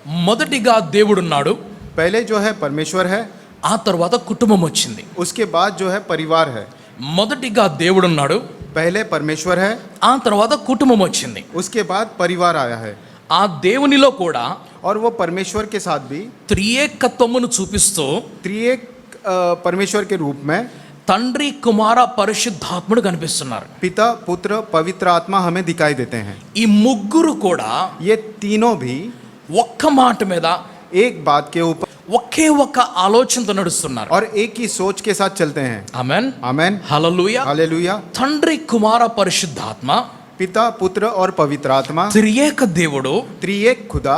మొదటిగా దేవుడున్నాడు, पहले जो है परमेश्वर है, ఆ తర్వాత కుటుంబం వచ్చింది. उसके बाद जो है परिवार है. మొదటిగా దేవుడున్నాడు, पहले परमेश्वर है, ఆ తర్వాత కుటుంబం వచ్చింది. उसके बाद परिवार आया है. ఆ దేవునిలో కూడా और वो परमेश्वर के साथ भी త్రియేకత్వమును చూపిస్తూ त्रिएक परमेश्वर के रूप में తండ్రి కుమార పరిశుద్ధాత్ముడు కనిపిస్తున్నారు. पिता पुत्र पवित्र आत्मा हमें दिखाई देते हैं. ఈ ముగ్గురు కూడా ये तीनों भी ఒక్క మాట మీద एक बात के ऊपर ఒకే ఒక్క ఆలోచనతో నడుస్తున్నారు. और एक ही सोच के साथ चलते हैं. ఆమేన్, आमेन, హల్లెలూయా. हालेलुया. తండ్రి కుమార పరిశుద్ధాత్మ पिता पुत्र और पवित्र आत्मा త్రియేక దేవుడు त्रिएक खुदा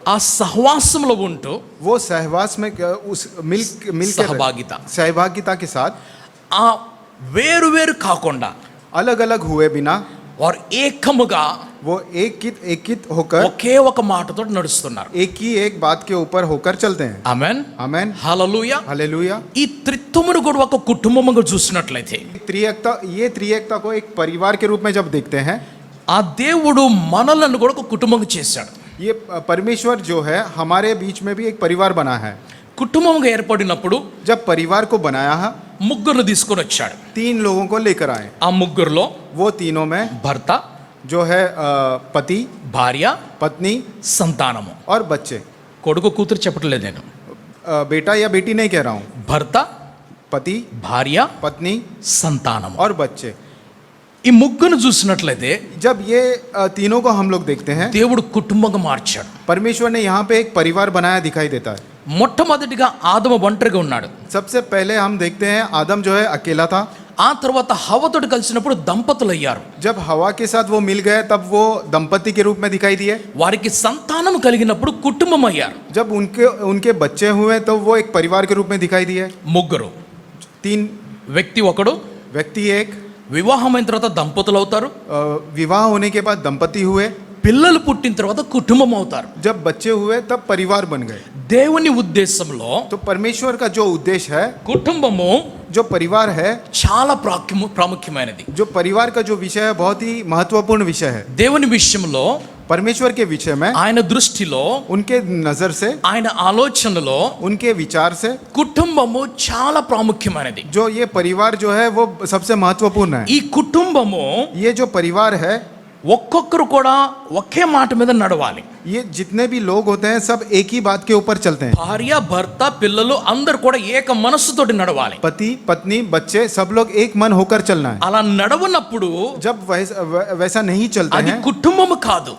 ఆ సహవాసంలో ఉంటూ वो सहवास में उस मिल सहभागिता के साथ ఆ వేరు వేరు కాకుండా अलग अलग हुए बिना వారు ఏకముగా वो एक होकर ఒకే ఒక మాటతో నడుస్తున్నారు. एक ही एक बात के ऊपर होकर चलते हैं. ఆమేన్, आमेन, హల్లెలూయా. हालेलुया. ఈ త్రిత్వమును కూడా ఒక కుటుంబముగా చూసినట్లయితే त्रिएकता को एक परिवार के रूप में जब देखते हैं, ఆ దేవుడు మనలను కూడా ఒక కుటుంబంగా చేశాడు. ये परमेश्वर जो है हमारे बीच में भी एक परिवार बना है. కుటుంబంగా ఏర్పడినప్పుడు जब परिवार को बनाया है, ముగ్గురు తీసుకొని వచ్చాడు. 3 लोगों को लेकर आए. ఆ ముగ్గురులో वो तीनों में భర్త, जो है पति, భార్య, पत्नी సంతానము. और बच्चे. కొడుకు కూతురు చెప్పట్లేదు నేను. बेटा या बेटी नहीं कह रहा हूँ. భర్త, पति, భార్య, पत्नी సంతానము. और बच्चे. ఈ ముగ్గురు చూసినట్లయితే जब ये तीनों को हम लोग देखते हैं, దేవుడు కుటుంబంగా మార్చాడు. परमेश्वर ने यहाँ पे एक परिवार बनाया दिखाई देता है. మొట్టమొదటిగా ఆదము ఒంటరిగా ఉన్నాడు. सबसे पहले हम देखते हैं आदम जो है अकेला था. ఆ తర్వాత హవ్వతోటి కలిసినప్పుడు దంపతులు అయ్యారు. जब हवा के साथ वो मिल गए तब वो दंपति के रूप में दिखाई दिए. వారికి సంతానం కలిగినప్పుడు కుటుంబం అయ్యారు. जब उनके बच्चे हुए तो वो एक परिवार के रूप में दिखाई दिए. ముగ్గురు, 3 వ్యక్తి ఒకడు, व्यक्ति एक, వివాహమైన తర్వాత దంపతులు అవుతారు, विवाह होने के बाद दंपति हुए, పిల్లలు పుట్టిన తర్వాత కుటుంబం అవుతారు. जब बच्चे हुए तब परिवार बन गए. దేవుని ఉద్దేశంలో तो परमेश्वर का जो उद्देश्य है, కుటుంబము जो परिवार है, చాలా ప్రాముఖ్యమైనది. जो परिवार का जो विषय है बहुत ही महत्वपूर्ण विषय है. దేవుని విషయంలో, परमेश्वर के विषय में, ఆయన దృష్టిలో, उनके नजर से, ఆయన ఆలోచనలో उनके विचार से కుటుంబము చాలా ప్రాముఖ్యమైనది. जो ये परिवार जो है वो सबसे महत्वपूर्ण है. ఈ కుటుంబము ये जो परिवार है, ఒక్కొక్కరు కూడా ఒకే మాట మీద నడవాలి. ये जितने भी लोग होते हैं सब एक ही बात के ऊपर चलते हैं. భార్య, భర్త, పిల్లలు అందరూ కూడా ఏక మనస్సుతోటి నడవాలి. पति पत्नी बच्चे सब लोग एक मन होकर चलना है. అలా నడవనప్పుడు जब वैसा नहीं चलते అది हैं కుటుంబము కాదు.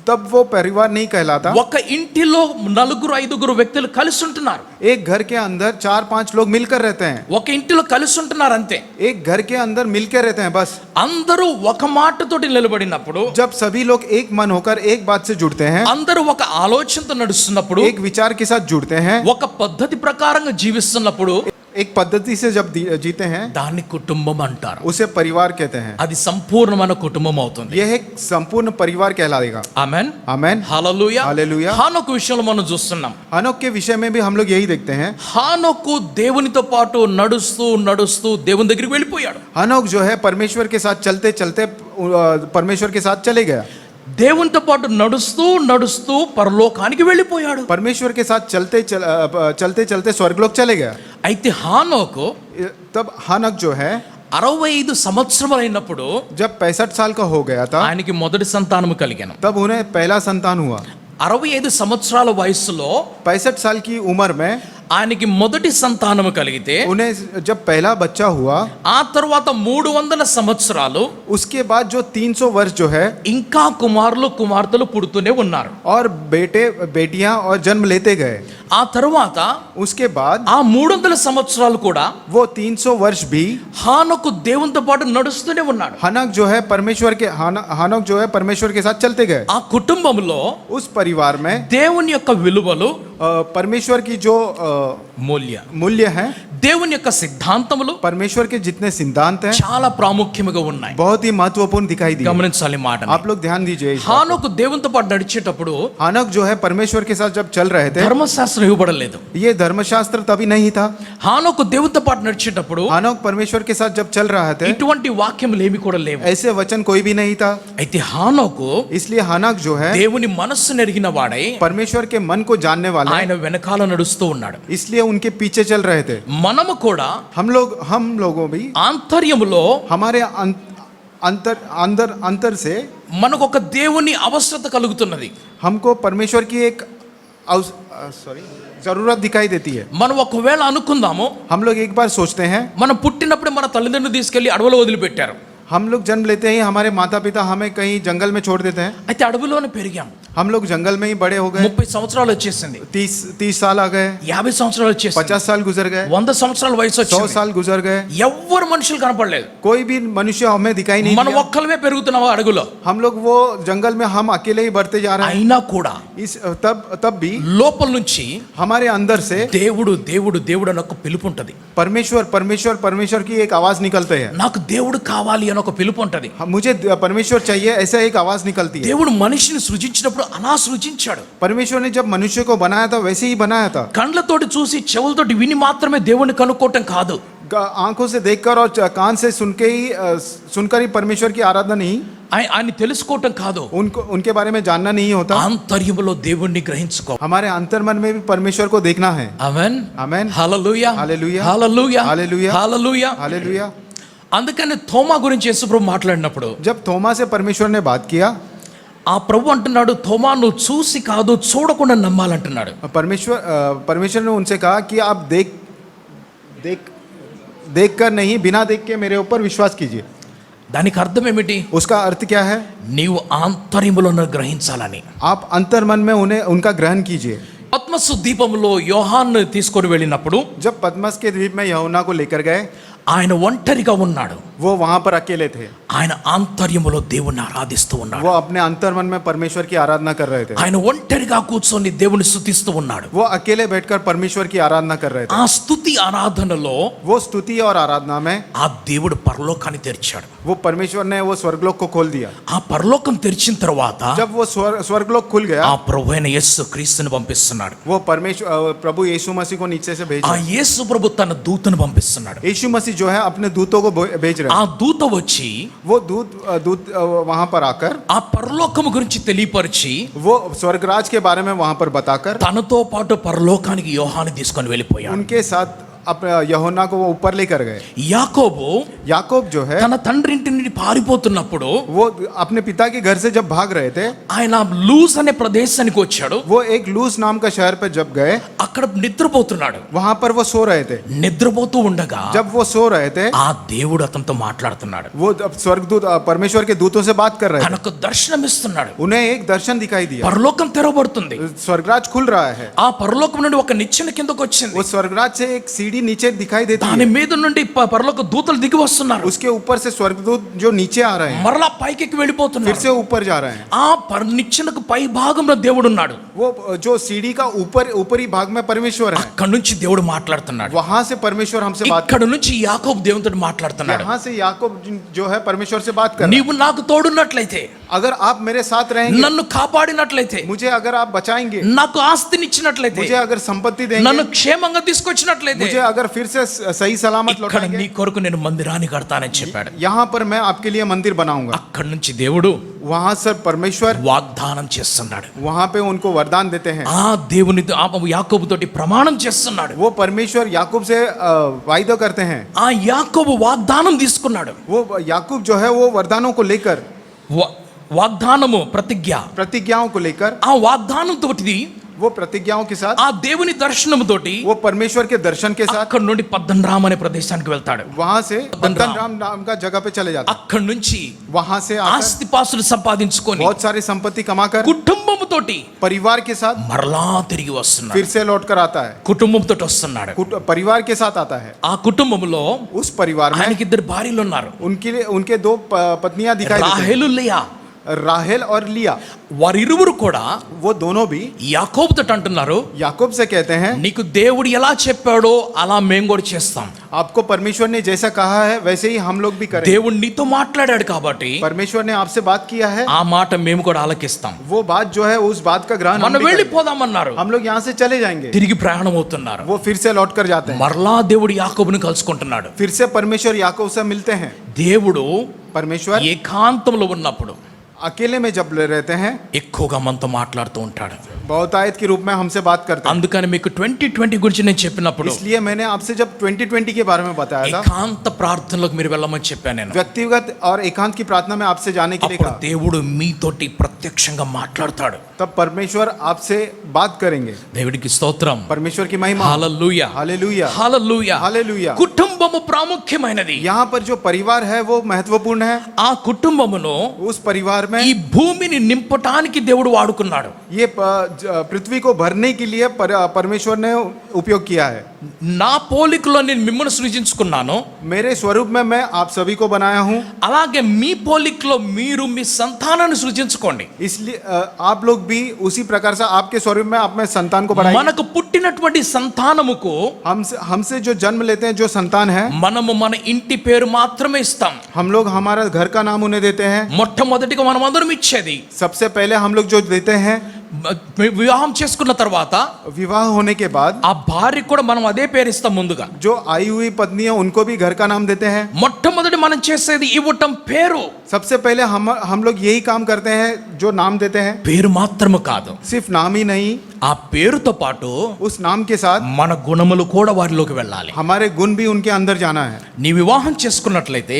तब वो परिवार नहीं कहलाता. ఒక ఇంటిలో 4-5 వ్యక్తులు కలిసి ఉంటున్నారు. एक घर के अंदर 4-5 लोग मिलकर रहते हैं. ఒక ఇంటిలో కలిసి ఉంటున్నారు అంతే. एक घर के अंदर मिलकर रहते हैं बस. అందరూ ఒక మాటతోటి నిలబడినప్పుడు, जब सभी लोग एक मन होकर एक बात से जुड़ते हैं, అందరూ ఒక ఆలోచనతో నడుస్తున్నప్పుడు, एक विचार के साथ जुड़ते हैं, ఒక పద్ధతి ప్రకారంగా జీవిస్తున్నప్పుడు एक पद्धति से जब जीते हैं, దాన్ని కుటుంబం అంటారు. उसे परिवार कहते हैं. అది సంపూర్ణమైన కుటుంబం అవుతుంది. यह एक संपूर्ण परिवार कहलाएगा. ఆమేన్, आमेन, హల్లెలూయా. हालेलुया. హానోకు విషయంలో మనం చూస్తున్నాం. हनोक के विषय में भी हम लोग यही देखते हैं. హానోకు దేవునితో పాటు నడుస్తూ దేవుని దగ్గరికి వెళ్ళిపోయాడు. हनोक जो है परमेश्वर के साथ चलते चलते परमेश्वर के साथ चले गया. దేవునితో పాటు నడుస్తూ పరలోకానికి వెళ్ళిపోయాడు. परमेश्वर के साथ चलते चलते स्वर्गलोक चले गया. అయితే హానోకు तब हनोक जो है 65 సంవత్సరాలు అయినప్పుడు जब 65 साल का हो गया था, ఆయనకి మొదటి సంతానము కలిగాను. तब उन्हें पहला संतान हुआ. 65 సంవత్సరాల వయసులో 65 साल की उम्र में ఆయనకి మొదటి సంతానము కలిగితే, उन्हें जब पहला बच्चा हुआ, ఆ తర్వాత 300 సంవత్సరాలు उसके बाद जो 300 वर्ष जो है ఇంకా కుమార్తెలు పుడుతూనే ఉన్నారు. और बेटे बेटियां और जन्म लेते गए. ఆ తర్వాత उसके बाद ఆ 300 సంవత్సరాలు కూడా वो 300 वर्ष भी హానోకు దేవునితో పాటు నడుస్తూనే ఉన్నాడు. हनोक जो है परमेश्वर के साथ चलते गए. ఆ కుటుంబంలో उस परिवार में దేవుని యొక్క విలువలు, परमेश्वर की जो मूल्य है, దేవుని యొక్క సిద్ధాంతములు परमेश्वर के जितने सिद्धांत हैं చాలా ప్రాముఖ్యముగా ఉన్నాయి. बहुत ही महत्वपूर्ण दिखाई दिए. గమనించాలి మాట. आप लोग ध्यान दीजिए. హానోకు దేవునితో పాటు నడిచేటప్పుడు हनोक जो है परमेश्वर के साथ जब चल रहे थे, ధర్మశాస్త్రం ఇవ్వబడలేదు. ये धर्मशास्त्र तभी नहीं था। హానోకు దేవునితో పాటు నడిచేటప్పుడు हानोक परमेश्वर के साथ जब चल रहा था, ఇటువంటి వాక్యములు ఏమి కూడా లేవు. ऐसे वचन कोई भी नहीं था। అయితే హానోకు इसलिए हानोक जो है దేవుని మనస్సును ఎరిగిన వాడై परमेश्वर के मन को जानने वाला, ఆయన వెనకాల నడుస్తూ ఉన్నాడు. इसलिए उनके पीछे चल रहे थे। మనము కూడా हम लोगों भी ఆంతర్యములో हमारे अंतर से మనకు ఒక దేవుని అవసరత కలుగుతున్నది. हमको परमेश्वर की एक जरूरत दिखाई देती है। మనం ఒకవేళ అనుకుందాము, हम लोग एक बार सोचते हैं, మనం పుట్టినప్పుడు మన తల్లిదండ్రులు తీసుకెళ్లి అడవిలో వదిలిపెట్టారు. हम लोग जन्म लेते ही हमारे माता पिता हमें कहीं जंगल में छोड़ देते हैं। అయితే అడవిలోనే పెరిగాం. हम लोग जंगल में ही बड़े हो गए। 30 సంవత్సరాలు వచ్చేసింది, 30 साल आ गए, 50 సంవత్సరాలు వచ్చేసింది, 50 साल गुजर गए, 100 సంవత్సరాల వయసు 100 వచ్చింది. साल गुजर गए, ఎవ్వరు మనుషులు కనపడలేదు. कोई भी मनुष्य हमें दिखाई नहीं మనం दिया। ఒక్కలమే పెరుగుతున్నాము అడవిలో. हम लोग वो जंगल में हम अकेले ही बढ़ते जा रहे हैं। అయినా కూడా तब भी లోపల నుంచి हमारे अंदर से దేవుడు దేవుడు దేవుడు అని ఒక పిలుపు ఉంటది. परमेश्वर परमेश्वर परमेश्वर की एक आवाज निकलते है। నాకు దేవుడు కావాలి అని ఒక పిలుపు ఉంటది. मुझे परमेश्वर चाहिए, ऐसा एक आवाज निकलती है। దేవుడు మనిషిని సృజించినప్పుడు అలా సృజించాడు. परमेश्वर ने जब मनुष्य को बनाया था वैसे ही बनाया था। కళ్ళతోటి చూసి చెవులతోటి విని మాత్రమే దేవుణ్ణి కనుక్కోవటం కాదు. आंखों से देखकर और कान से सुनकर ही परमेश्वर की आराधना नहीं, ఆయన తెలుసుకోవటం కాదు, उनके बारे में जानना नहीं होता। ఆంతర్యములో దేవుణ్ణి గ్రహించుకో. हमारे अंतर्मन में भी परमेश्वर को देखना है। ఆమేన్ आमेन, హల్లెలూయా हालेलुया, హల్లెలూయా हालेलुया, హల్లెలూయా. हालेलुया। అందుకని తోమా గురించి యేసు ప్రభు మాట్లాడినప్పుడు, जब थोमा से परमेश्वर ने बात किया, ఆ ప్రభు అంటున్నాడు, తోమా నువ్వు చూసి కాదు చూడకుండా నమ్మాలంటున్నాడు. परमेश्वर ने उनसे कहा कि आप देख कर नहीं, बिना देख के मेरे ऊपर विश्वास कीजिए। దానికి అర్థం ఏమిటి? उसका अर्थ क्या है? నీవు ఆంతర్యములో గ్రహించాలని. आप अंतर्मन में उनका ग्रहण कीजिए। పద్మసు దీపంలో యోహాను తీసుకొని వెళ్ళినప్పుడు, जब पद्मस के द्वीप में यूहन्ना को लेकर गए, ఆయన ఒంటరిగా ఉన్నాడు. वो वहां पर अकेले थे। ఆయన ఆంతర్యములో దేవుణ్ణి ఆరాధిస్తూ ఉన్నాడు. वो अपने अंतर्मन में परमेश्वर की आराधना कर रहे थे। ఆయన ఒంటరిగా కూర్చొని దేవుని స్తుతిస్తూ ఉన్నాడు. वो अकेले बैठकर परमेश्वर की आराधना कर रहे थे। ఆ స్తుతి ఆరాధనలో वो स्तुति और आराधना में ఆ దేవుడు పరలోకాన్ని తెరిచాడు. वो परमेश्वर ने वो स्वर्गलोक को खोल दिया। ఆ పరలోకం తెరిచిన తర్వాత जब वो स्वर्गलोक खुल गया, ఆ ప్రభువైన యేసు క్రీస్తుని పంపిస్తున్నాడు. वो परमेश्वर प्रभु यीशु मसीह को नीचे से ఆ भेजा। యేసు ప్రభు తన దూతను పంపిస్తున్నాడు. यीशु मसीह जो है अपने दूतों को भेज रहे ఆ हैं। దూత వచ్చి वो दूत वहां पर आकर ఆ పరలోకం గురించి తెలియపరిచి वो स्वर्गराज के बारे में वहां पर बताकर తనతో పాటు పరలోకానికి యోహాను తీసుకొని వెళ్ళిపోయాడు. उनके साथ యూహన్నా को वो ऊपर लेकर गए। याकूब जो है తన తండ్రి ఇంటి నుండి పారిపోతున్నప్పుడు, वो अपने पिता के घर से जब भाग रहे थे, ఆయన లూజ్ అనే ప్రదేశానికి వచ్చాడు. वो एक लूज नाम का शहर पर जब गए, అక్కడ నిద్రపోతున్నాడు. वहां पर वो सो रहे थे। నిద్రపోతూ ఉండగా जब वो सो रहे थे, ఆ దేవుడు అతనితో మాట్లాడుతున్నాడు. वो स्वर्गदूत परमेश्वर के दूतों से बात कर रहे थे। తనకు దర్శనం ఇస్తున్నాడు. उन्हें एक दर्शन दिखाई दिया। పరలోకం తెరవబడుతుంది. स्वर्गराज खुल रहा है। ఆ పరలోకం నుండి ఒక నిచ్చెన కిందకు వచ్చింది. वो स्वर्गराज से एक सीढ़ी नीचे दिखाई देती దాని है। మీద నుండి పరలోక దూతలు దిగి వస్తున్నారు. उसके ऊपर से स्वर्गदूत जो नीचे आ रहे हैं, మరలా పైకి फिर వెళ్ళిపోతున్నారు. से ऊपर जा रहे हैं। ఆ నిచ్చెనకు పై భాగంలో దేవుడు ఉన్నాడు. वो जो सीढ़ी का ऊपरी भाग में परमेश्वर है। అక్కడ నుంచి దేవుడు మాట్లాడుతున్నాడు. वहां से परमेश्वर हमसे बात, ఇక్కడ నుంచి యాకోబు దేవునితో మాట్లాడుతున్నాడు. यहाँ से याकूब जो है परमेश्वर से बात कर रहा है। నీవు నాకు తోడున్నట్లయితే, अगर आप मेरे साथ रहेंगे, నన్ను కాపాడినట్లయితే, मुझे अगर आप बचाएंगे, నాకు ఆస్తినిచ్చినట్లయితే, मुझे अगर संपत्ति देंगे, నన్ను క్షేమంగా తీసుకొచ్చినట్లయితే, मुझे अगर फिर से सही सलामत ఇక్కడ लौटाएंगे, నీ కొరకు నేను మందిరాన్ని కడతానని చెప్పాడు. यहाँ पर मैं आपके लिए मंदिर बनाऊंगा। అక్కడ నుంచి దేవుడు वहां से परमेश्वर వాగ్దానం చేస్తున్నాడు. वहां पे उनको वरदान देते हैं। ఆ దేవుని యాకోబు తోటి ప్రమాణం చేస్తున్నాడు. वो परमेश्वर याकूब से वायदा करते हैं। ఆ యాకోబు వాగ్దానం తీసుకున్నాడు. वो याकूब जो है वो वरदानों को लेकर, వాగ్దానము प्रतिज्ञाओं को लेकर, ఆ వాగ్దానం తోటిది, वो प्रतिज्ञाओं के साथ, ఆ దేవుని దర్శనం తోటి वो परमेश्वर के दर्शन के साथ అక్కడ నుండి పద్దన్రామ్ అనే ప్రదేశానికి వెళ్తాడు. वहां से पद्दनराम नाम का जगह पे चले जाते। అక్కడ నుంచి वहां से ఆస్తిపాస్తులు సంపాదించుకొని बहुत सारी संपत्ति कमाकर కుటుంబముతోటి परिवार के साथ మరలా తిరిగి వస్తున్నాడు. फिर से लौट कर आता है। కుటుంబంతో వస్తున్నాడు. परिवार के साथ आता है। ఆ కుటుంబంలో उस परिवार में ఆయనకి 2 భార్యలు ఉన్నారు. उनके दो पत्नियां दिखाई देती हैं। రాహేలు లేయా. राहेल और लिया, వారిరువురు కూడా वो दोनों भी యాకోబుతో అంటున్నారు, याकूब से कहते हैं, నీకు దేవుడు ఎలా చెప్పాడో అలా మేము కూడా చేస్తాం. आपको परमेश्वर ने जैसा कहा है वैसे ही हम लोग भी करें. దేవుడు నీతో మాట్లాడాడు కాబట్టి परमेश्वर ने आपसे बात किया है, ఆ మాట మేము కూడా ఆలకిస్తాం. वो बात जो है उस बात का ग्रहण हम మనం भी करेंगे. వెళ్ళిపోదామన్నారు, हम लोग यहाँ से चले जाएंगे, తిరిగి ప్రయాణం అవుతున్నారు. वो फिर से लौट कर जाते हैं. మరలా దేవుడు యాకోబుని కలుసుకుంటున్నాడు. फिर से परमेश्वर याकूब से मिलते हैं. దేవుడు परमेश्वर ఏకాంతంలో ఉన్నప్పుడు अकेले में जब रहते हैं ఎక్కువగా మనతో మాట్లాడుతూ ఉంటాడు. बहुतायत के रूप में हमसे बात करते हैं. అందుకని మీకు 2020 గురించి నేను చెప్పినప్పుడు इसलिए मैंने आपसे जब 2020 के बारे में बताया था, ఏకాంత ప్రార్థనలోకి మీరు వెళ్ళమని చెప్పాను నేను. व्यक्तिगत और एकांत की प्रार्थना में आपसे जाने के लिए అప్పుడు कहा. దేవుడు మీతోటి ప్రత్యక్షంగా మాట్లాడతాడు. तब परमेश्वर आपसे बात करेंगे. దేవుడికి స్తోత్రం. परमेश्वर की महिमा. హల్లెలూయా, हालेलुया, హల్లెలూయా. हालेलुया. కుటుంబము ప్రాముఖ్యమైనది. यहाँ पर जो परिवार है वो महत्वपूर्ण है. ఆ కుటుంబమును उस परिवार में ఈ భూమిని నింపటానికి దేవుడు వాడుకున్నాడు. ये पृथ्वी को भरने के लिए परमेश्वर ने उपयोग किया है. నా పోలికలో నేను మిమ్మల్ని సృజించుకున్నాను, मेरे स्वरूप में मैं आप सभी को बनाया हूँ. అలాగే మీ పోలికలో మీరు మీ సంతానాన్ని సృజించుకోండి. इसलिए आप लोग भी उसी प्रकार से आपके स्वरूप में अपने संतान को बढ़ाइए. మనకు పుట్టినటువంటి సంతానముకు हमसे जो जन्म लेते हैं जो संतान है, మనము మన ఇంటి పేరు మాత్రమే ఇస్తాం. हम लोग हमारा घर का नाम उन्हें देते हैं. మొట్టమొదటిగా మనం అందరం ఇచ్చేది. सबसे पहले हम लोग जो देते हैं, వివాహం చేసుకున్న తర్వాత विवाह होने के बाद ఆ భార్యకు కూడా మనం అదే పేరు ఇస్తాం. ముందుగా जो आई हुई पत्नी है उनको भी घर का नाम देते हैं. మొట్టమొదటి మనం చేసేది ఇవ్వటం పేరు. सबसे पहले हम लोग यही काम करते हैं, जो नाम देते हैं. పేరు మాత్రమే కాదు, सिर्फ नाम ही नहीं, ఆ పేరుతో పాటు उस नाम के साथ మన గుణములు కూడా వారిలోకి వెళ్ళాలి. हमारे गुण भी उनके अंदर जाना है. నీ వివాహం చేసుకున్నట్లయితే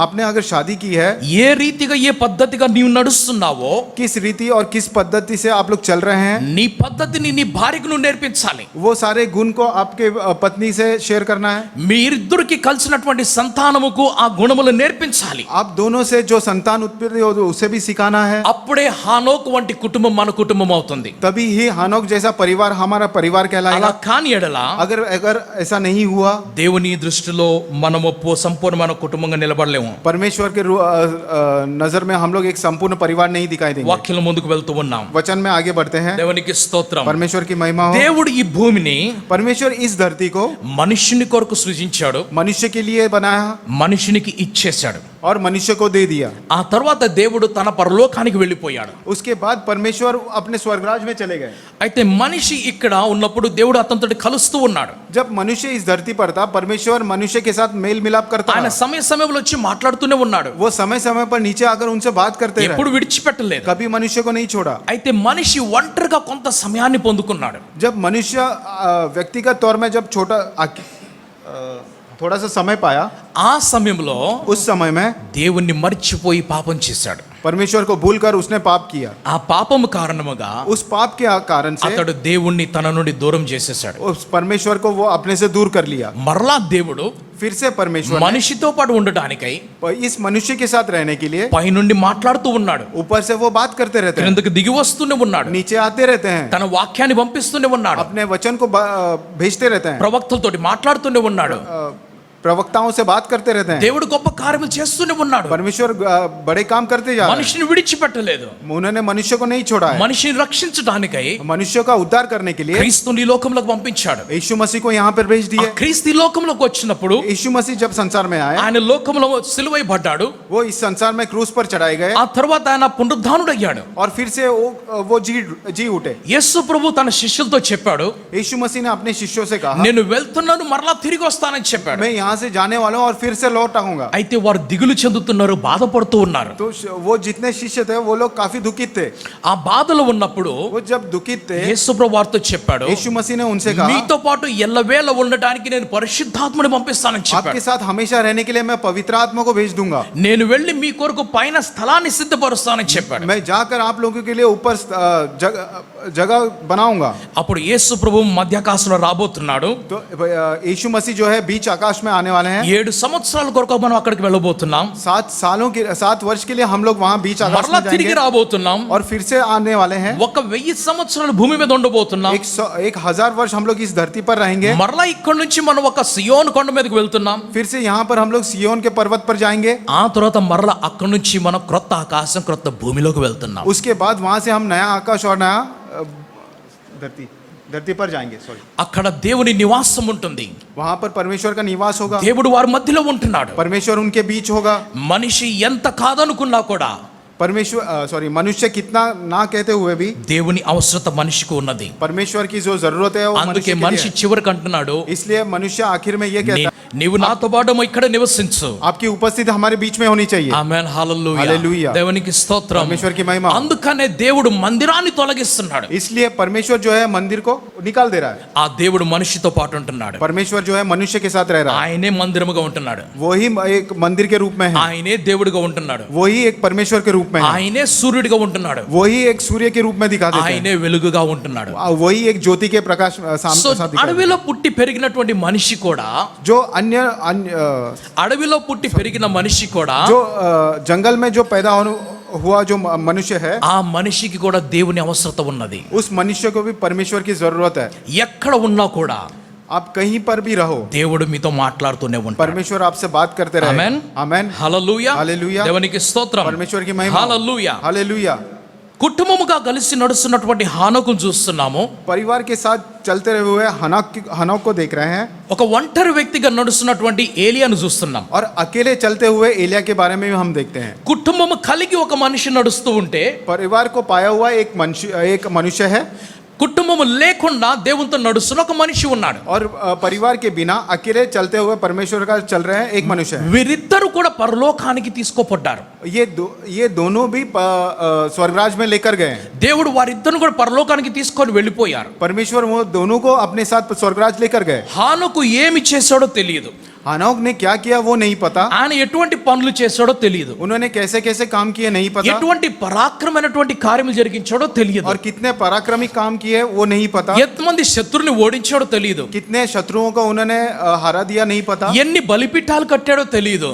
आपने अगर शादी की है, ఏ రీతిగా ఏ పద్ధతిగా నీవు నడుస్తున్నావో किस रीति और किस पद्धति से आप लोग चल रहे हैं, నీ పద్ధతిని నీ భార్యకు నువ్వు నేర్పించాలి. वो सारे गुण को आपके पत्नी से शेयर करना है. మీరిద్దరికి కలిసినటువంటి సంతానముకు ఆ గుణములు నేర్పించాలి. आप दोनों से जो संतान उत्पत्ति हो उसे भी सिखाना है. అప్పుడే హానోకు వంటి కుటుంబం మన కుటుంబం అవుతుంది. तभी ही हानोक जैसा परिवार हमारा परिवार అలా कहलाएगा. కాని ఎడల अगर ऐसा नहीं हुआ, దేవుని దృష్టిలో మనము సంపూర్ణమైన కుటుంబంగా నిలబడలేము. परमेश्वर के नजर में हम लोग एक संपूर्ण परिवार नहीं दिखाई देंगे. వాక్యం ముందుకు వెళ్తూ ఉన్నాం. वचन में आगे बढ़ते हैं. దేవునికి స్తోత్రం. परमेश्वर की महिमा हो. దేవుడు ఈ భూమిని परमेश्वर इस धरती को మనుషుని కొరకు సృజించాడు, मनुष्य के लिए बनाया మనుషునికి ఇచ్చేశాడు. और मनुष्य को दे दिया. ఆ తర్వాత దేవుడు తన పరలోకానికి వెళ్ళిపోయాడు. उसके बाद परमेश्वर अपने स्वर्गराज में चले गए. అయితే మనిషి ఇక్కడ ఉన్నప్పుడు దేవుడు అతనితో కలుస్తూ ఉన్నాడు. जब मनुष्य इस धरती पर था, परमेश्वर मनुष्य के साथ मेल मिलाप करता ఆయన रहा. సమయంలో వచ్చి మాట్లాడుతూనే ఉన్నాడు. वो समय समय पर नीचे आकर उनसे बात करते रहे. ఎప్పుడు విడిచిపెట్టలేదు. कभी मनुष्य को नहीं छोड़ा. అయితే మనిషి ఒంటరిగా కొంత సమయాన్ని పొందుకున్నాడు. जब मनुष्य व्यक्तिगत तौर में जब थोड़ा सा समय पाया, ఆ సమయంలో उस समय में దేవుణ్ణి మర్చిపోయి పాపం చేశాడు. परमेश्वर को भूलकर उसने पाप किया. ఆ పాపం కారణముగా उस पाप के कारण से అతడు దేవుణ్ణి తన నుండి దూరం చేసేశాడు. उस परमेश्वर को वो अपने से दूर कर लिया. మరలా దేవుడు फिर से परमेश्वर మనిషితో పాటు ఉండడానికై इस मनुष्य के साथ रहने के लिए పై నుండి మాట్లాడుతూ ఉన్నాడు. ऊपर से वो बात करते रहते हैं, క్రిందకు దిగి వస్తూనే ఉన్నాడు. नीचे आते रहते हैं, తన వాక్యాన్ని పంపిస్తూనే ఉన్నాడు. अपने वचन को भेजते रहते हैं, ప్రవక్తలతోటి మాట్లాడుతూనే ఉన్నాడు. प्रवक्ताओं से बात करते रहते हैं. దేవుడు గొప్ప కార్యములు చేస్తూనే ఉన్నాడు. परमेश्वर बड़े काम करते जा रहे हैं. మనిషిని విడిచిపెట్టలేదు. उन्होंने मनुष्य को नहीं छोड़ा है. మనిషిని రక్షించడానికై मनुष्य का उद्धार करने के लिए క్రీస్తుని ఈ లోకంలోకి పంపించాడు. यीशु मसीह को यहाँ पर भेज ఆ दिए. క్రీస్తు ఈ లోకంలోకి వచ్చినప్పుడు यीशु मसीह जब संसार में आए, ఆయన లోకంలో సిలువైబడ్డాడు. वो इस संसार में क्रूस पर चढ़ाए गए ఆ తర్వాత ఆయన పునరుద్ధానుడయ్యాడు. और फिर से वो जी उठे. యేసు ప్రభు తన శిష్యులతో చెప్పాడు, यीशु मसीह ने अपने शिष्यों से कहा, నేను వెళ్తున్నాను, మరలా తిరిగి వస్తానని చెప్పాడు. मैं यहाँ से जाने वाला हूँ और फिर से लौट आऊंगा. అయితే వారు దిగులు చెందుతున్నారు, బాధపడుతూ ఉన్నారు. तो वो जितने शिष्य थे वो लोग काफी दुखित थे. ఆ బాధలో ఉన్నప్పుడు वो जब दुखित थे, యేసు ప్రభు వారితో చెప్పాడు, यीशु मसीह ने उनसे कहा, మీతో పాటు ఎల్లవేళ ఉండడానికి నేను పరిశుద్ధాత్మని పంపిస్తానని आपके చెప్పాడు. साथ हमेशा रहने के लिए मैं पवित्र आत्मा को भेज दूंगा. నేను వెళ్ళి మీ కొరకు పైన స్థలాన్ని సిద్ధపరుస్తానని చెప్పాడు. मैं जाकर आप लोगों के लिए ऊपर जगह बनाऊंगा। అప్పుడు యేసు ప్రభు మధ్యాకాశంలో రాబోతున్నాడు. तो यीशु मसीह जो है बीच आकाश में आने वाले हैं। 7 సంవత్సరాల కొరకు మనం అక్కడికి వెళ్ళబోతున్నాం. 7 वर्ष के लिए हम लोग वहां बीच आकाश మరలా में తిరిగి जाएंगे రాబోతున్నాం. और फिर से आने वाले हैं। 1000 సంవత్సరాలు భూమి మీద ఉండబోతున్నాం. 1000 वर्ष हम लोग इस धरती पर रहेंगे। మరలా ఇక్కడ నుంచి మనం ఒక సియోను కొండ మీదకి వెళ్తున్నాం. फिर से यहाँ पर हम लोग सियोन के पर्वत पर जाएंगे। ఆ తర్వాత మరలా అక్కడ నుంచి మనం క్రొత్త ఆకాశం క్రొత్త భూమిలోకి వెళ్తున్నాం. उसके बाद वहां से हम नया आकाश और नया धरती पर जाएंगे। सॉरी, అక్కడ దేవుని నివాసం ఉంటుంది. वहां पर परमेश्वर का निवास होगा। దేవుడు వారి మధ్యలో ఉంటున్నాడు. परमेश्वर उनके बीच होगा। మనిషి ఎంత కాదనుకున్నా కూడా मनुष्य कितना ना कहते हुए भी దేవుని అవసరత మనిషికి ఉన్నది. परमेश्वर की जो जरूरत है वो అందుకే మనిషి చివరికి అంటున్నాడు, इसलिए मनुष्य आखिर में ये कहता है నీవు నాతో పాటు ఇక్కడ నివసించు. आपकी उपस्थिति हमारे बीच में होनी चाहिए। ఆమేన్, హల్లెలూయా, హల్లెలూయా, దేవునికి స్తోత్రం, परमेश्वर की महिमा। అందుకనే దేవుడు మందిరాన్ని తొలగిస్తున్నాడు. इसलिए परमेश्वर जो है मंदिर को निकाल दे रहा है। ఆ దేవుడు మనిషితో పాటు ఉంటున్నాడు. परमेश्वर जो है मनुष्य के साथ रह रहा है। ఆయనే మందిరముగా ఉంటున్నాడు. वही एक मंदिर के रूप में है। ఆయనే దేవుడిగా ఉంటున్నాడు. वही एक परमेश्वर के रूप में है। ఆయనే సూర్యుడిగా ఉంటున్నాడు. वही एक सूर्य के रूप में दिखा देता है। ఆయనే వెలుగుగా ఉంటున్నాడు. वही एक ज्योति के प्रकाश సో అడవిలో పుట్టి పెరిగినటువంటి మనిషి కూడా, जो अन्य అడవిలో పుట్టి పెరిగిన మనిషి కూడా, जो जंगल में जो पैदा हुआ जो मनुष्य है, ఆ మనిషికి కూడా దేవుని అవసరత ఉన్నది. उस मनुष्य को भी परमेश्वर की जरूरत है। ఎక్కడ ఉన్నా కూడా आप कहीं पर भी रहो, దేవుడు మీతో మాట్లాడుతూనే ఉంటాడు. परमेश्वर आपसे बात करते रहे। आमेन, आमेन, హల్లెలూయా, హల్లెలూయా, దేవునికి స్తోత్రం, परमेश्वर की महिमा, హల్లెలూయా. हालेलुया। కుటుంబముగా కలిసి నడుస్తున్నటువంటి హానోకును చూస్తున్నాము. परिवार के साथ चलते रहे हुए हनोक को देख रहे हैं। ఒక ఒంటరి వ్యక్తిగా నడుస్తున్నటువంటి ఏలియాను చూస్తున్నాం. और अकेले चलते हुए एलिया के बारे में भी हम देखते हैं। కుటుంబము కలిగి ఒక మనిషి నడుస్తూ ఉంటే, परिवार को पाया हुआ एक मनुष्य है। కుటుంబము లేకుండా దేవునితో నడుస్తున్న ఒక మనిషి ఉన్నాడు. और परिवार के बिना अकेले चलते हुए परमेश्वर का चल रहे हैं एक मनुष्य है। వీరిద్దరూ కూడా పరలోకానికి తీసుకోపడ్డారు. ये दोनों भी स्वर्गराज में लेकर गए हैं। దేవుడు వారిద్దరిని కూడా పరలోకానికి తీసుకొని వెళ్ళిపోయారు. परमेश्वर वो दोनों को अपने साथ स्वर्गराज लेकर गए। హానోకు ఏమి చేశాడో తెలియదు. हनोक ने क्या किया वो नहीं पता। ఆయన ఎటువంటి పనులు చేశాడో తెలియదు. उन्होंने कैसे कैसे काम किए नहीं पता। ఎటువంటి పరాక్రమైనటువంటి కార్యములు జరిగించాడో తెలియదు. और कितने पराक्रमी काम किए वो नहीं पता। ఎంతమంది శత్రువుని ఓడించాడో తెలియదు. कितने शत्रुओं को उन्होंने हरा दिया नहीं पता। ఎన్ని బలిపీఠాలు కట్టాడో తెలియదు.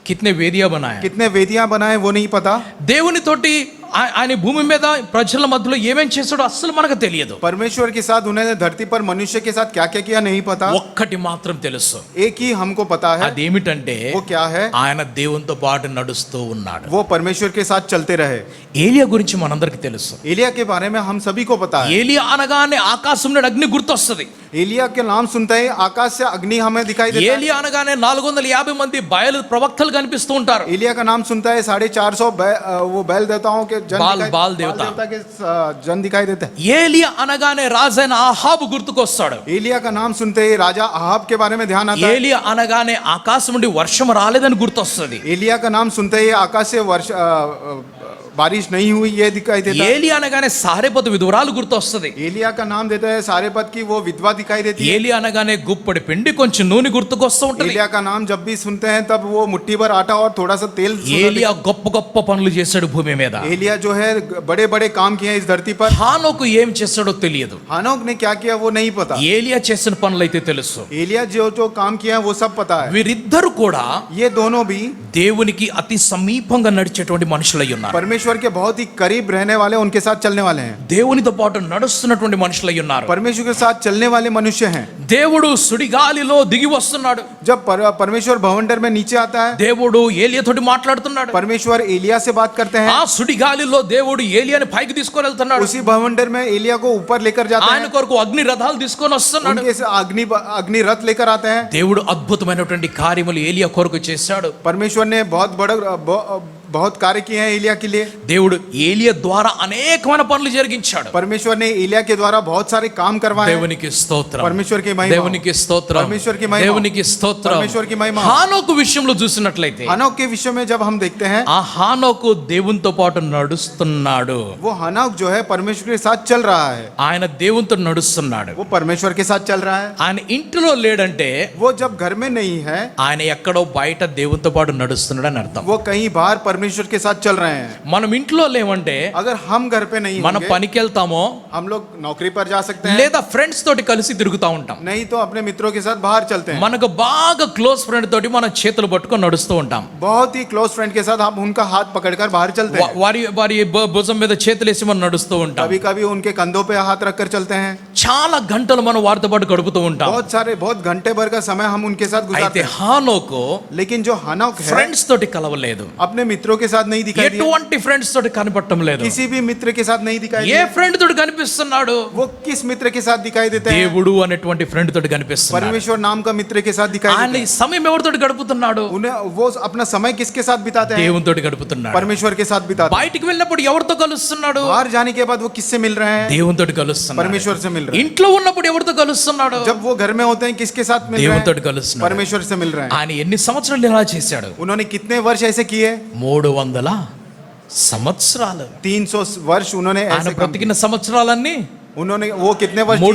కితనే వేదియా బనాయా, कितने वेदियां बनाए वो नहीं पता। దేవునితోటి ఆయన భూమి మీద ప్రజల మధ్యలో ఏమేం చేశాడో అస్సలు మనకు తెలియదు. परमेश्वर के साथ उन्होंने धरती पर मनुष्य के साथ क्या क्या किया नहीं पता। ఒక్కటి మాత్రం తెలుసు, एक ही हमको पता है। అదేమిటంటే वो क्या है? ఆయన దేవునితో పాటు నడుస్తూ ఉన్నాడు. वो परमेश्वर के साथ चलते रहे। ఏలియా గురించి మనందరికీ తెలుసు. एलिया के बारे में हम सभी को पता है। ఏలియా అనగానే ఆకాశం నుండి అగ్ని గుర్తొస్తుంది. एलिया के नाम सुनते ही आकाश से अग्नि हमें दिखाई देता है। ఏలియా అనగానే 450 మంది బయలు ప్రవక్తలు కనిపిస్తూ ఉంటారు. एलिया का नाम सुनता है 450 वो बैल देवताओं के जन बाल देवता के जन दिखाई देते हैं। ఏలియా అనగానే రాజైన ఆహాబు గుర్తుకొస్తాడు. एलिया का नाम सुनते ही राजा अहाब के बारे में ध्यान आता है। ఏలియా అనగానే ఆకాశం నుండి వర్షం రాలేదని గుర్తొస్తుంది. एलिया का नाम सुनते ही आकाश से बारिश नहीं हुई ये दिखाई देता है। ఏలియా అనగానే సారెపతు విధవరాలు గుర్తొస్తుంది. एलिया का नाम देता है सारेपत की वो विधवा दिखाई देती है। ఏలియా అనగానే గుప్పడి పిండి కొంచెం నూనె గుర్తుకొస్తూ ఉంటుంది. एलिया का नाम जब भी सुनते हैं तब वो मुट्ठी भर आटा और थोड़ा सा तेल। ఏలియా గొప్ప గొప్ప పనులు చేశాడు భూమి మీద. एलिया जो है बड़े बड़े काम किए हैं इस धरती पर। హానోకు ఏం చేశాడో తెలియదు. हानोक ने क्या किया वो नहीं पता। ఏలియా చేసిన పనులైతే తెలుసు. एलिया जो जो काम किया वो सब पता है। వీరిద్దరు కూడా ये दोनों भी దేవునికి అతి సమీపంగా నడిచేటువంటి మనుషులై ఉన్నారు. परमेश्वर के बहुत ही करीब रहने वाले उनके साथ चलने वाले हैं। దేవునితో పాటు నడుస్తున్నటువంటి మనుషులై ఉన్నారు. परमेश्वर के साथ चलने वाले मनुष्य हैं। దేవుడు సుడిగాలిలో దిగి వస్తున్నాడు. जब परमेश्वर भवंडर में नीचे आता है, దేవుడు ఏలియాతోటి మాట్లాడుతున్నాడు. परमेश्वर एलिया से बात करते हैं। ఆ సుడిగాలిలో దేవుడు ఏలియాని పైకి తీసుకొని వెళ్తున్నాడు. उसी भवंडर में एलिया को ऊपर लेकर जाते ఆయన हैं। కొరకు అగ్ని రథాలు తీసుకొని వస్తున్నాడు. उनके से अग्नि रथ लेकर आते हैं। దేవుడు అద్భుతమైనటువంటి కార్యములు ఏలియా కొరకు చేశాడు. परमेश्वर ने बहुत कार्य किए हैं एलिया के लिए। దేవుడు ఏలియా ద్వారా అనేకమైన పనులు జరిగించాడు. परमेश्वर ने एलिया के द्वारा बहुत सारे काम करवाए। దేవునికి స్తోత్రం, परमेश्वर की महिमा, దేవునికి స్తోత్రం, परमेश्वर की महिमा, దేవునికి స్తోత్రం. परमेश्वर की महिमा। హానోకు విషయంలో చూసినట్లయితే, हनोक के विषय में जब हम देखते हैं, ఆ హానోకు దేవునితో పాటు నడుస్తున్నాడు. वो हनोक जो है परमेश्वर के साथ चल रहा है। ఆయన దేవునితో నడుస్తున్నాడు. वो परमेश्वर के साथ चल रहा है। ఆయన ఇంటిలో లేడంటే वो जब घर में नहीं है, ఆయన ఎక్కడో బయట దేవునితో పాటు నడుస్తున్నాడు అని అర్థం. वो कहीं बाहर परमेश्वर परमेश्वर के साथ चल रहे हैं। మనం ఇంట్లో లేవంటే अगर हम घर पे नहीं మనం होंगे, పనికి వెళ్తామో हम लोग नौकरी पर जा सकते हैं, లేదా ఫ్రెండ్స్ తోటి కలిసి తిరుగుతూ ఉంటాం. नहीं तो अपने मित्रों के साथ बाहर चलते हैं। మనకు బాగా క్లోజ్ ఫ్రెండ్ తోటి మనం చేతులు పట్టుకొని నడుస్తూ ఉంటాం. बहुत ही क्लोज फ्रेंड के साथ हम उनका हाथ पकड़कर बाहर चलते हैं। వారి వారి భుజం మీద చేతులేసి మనం నడుస్తూ ఉంటాం. कभी कभी उनके कंधों पे हाथ रखकर चलते हैं। చాలా గంటలు మనం వారితో పాటు గడుపుతూ ఉంటాం. बहुत घंटे भर का समय हम उनके साथ गुजारते అయితే हैं। హానోకు लेकिन जो हनोक है, ఫ్రెండ్స్ తోటి కలవలేదు. अपने मित्रों के साथ नहीं दिखाई दिया, ఎటువంటి ఫ్రెండ్స్ తోటి కనపడటం లేదు. किसी भी मित्र के साथ नहीं दिखाई ఏ दिया। ఫ్రెండ్ తోటి కనిపిస్తున్నాడు? वो किस मित्र के साथ दिखाई देते हैं? దేవుడు అనేటువంటి ఫ్రెండ్ తోటి కనిపిస్తున్నాడు. परमेश्वर नाम का मित्र के साथ दिखाई ఆయన देते ఈ సమయం ఎవరితోటి గడుపుతున్నాడు? हैं। उन्हें वो अपना समय किसके साथ बिताते हैं? దేవుని తోటి గడుపుతున్నాడు. परमेश्वर के साथ बिताते हैं। బయటికి వెళ్ళినప్పుడు ఎవరితో కలుస్తున్నాడు? बाहर जाने के बाद वो किससे मिल रहे हैं? దేవుని తోటి కలుస్తున్నాడు. परमेश्वर से मिल रहे हैं। ఇంట్లో ఉన్నప్పుడు ఎవరితో కలుస్తున్నాడు? जब वो घर में होते हैं किसके साथ मिल रहे దేవుని తోటి हैं? కలుస్తున్నాడు. परमेश्वर से मिल रहे हैं। ఆయన ఎన్ని సంవత్సరాలు ఇలా చేశాడు? उन्होंने कितने वर्ष ऐसे किए? 300 సంవత్సరాలు. 300 वर्ष उन्होंने ఆయన ऐसे काम బ్రతికిన సంవత్సరాలన్నీ किए। उन्होंने वो कितने वर्ष जिए?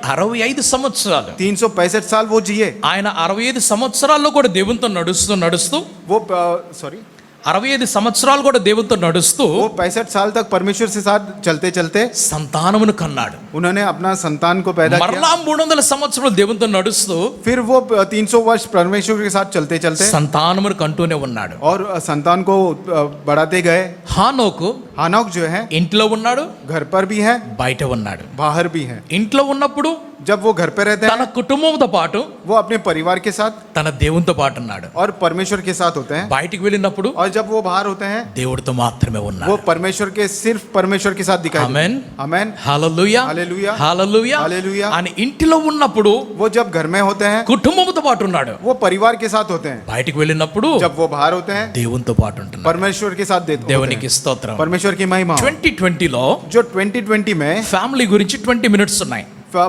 365 సంవత్సరాలు. 365 साल वो जिए। ఆయన 65 సంవత్సరాల్లో కూడా దేవునితో నడుస్తూ वो सॉरी 65 సంవత్సరాలు కూడా దేవునితో నడుస్తూ वो 65 साल तक परमेश्वर से साथ चलते चलते సంతానమును కన్నాడు. उन्होंने अपना संतान को पैदा किया। మరలా 300 సంవత్సరాలు దేవునితో నడుస్తూ फिर वो 300 वर्ष परमेश्वर के साथ चलते चलते సంతానమును కంటూనే ఉన్నాడు. और संतान को बढ़ाते गए। హానోకు हानोक जो है ఇంట్లో ఉన్నాడు, घर पर भी है, బయట ఉన్నాడు. बाहर भी है। ఇంట్లో ఉన్నప్పుడు जब वो घर पे रहते తన हैं, కుటుంబంతో పాటు वो अपने परिवार के साथ తన దేవునితో పాటు ఉన్నాడు. और परमेश्वर के साथ होते हैं। బయటికి వెళ్ళినప్పుడు और जब वो बाहर होते हैं, దేవుడితో మాత్రమే ఉన్నాడు. वो परमेश्वर के सिर्फ परमेश्वर के साथ दिखाई देते ఆమేన్. हैं। आमेन। హల్లెలూయా హల్లెలూయా. హల్లెలూయా. హల్లెలూయా. అని ఇంటిలో ఉన్నప్పుడు वो जब घर में होते हैं, కుటుంబంతో పాటు ఉన్నాడు. वो परिवार के साथ होते हैं। బయటికి వెళ్ళినప్పుడు जब वो बाहर होते हैं, దేవునితో పాటు ఉంటున్నాడు. परमेश्वर के साथ होते దేవునికి हैं। స్తోత్రం. परमेश्वर की महिमा हो। 2020లో जो 2020 में ఫ్యామిలీ గురించి 20 మినిట్స్ ఉన్నాయి.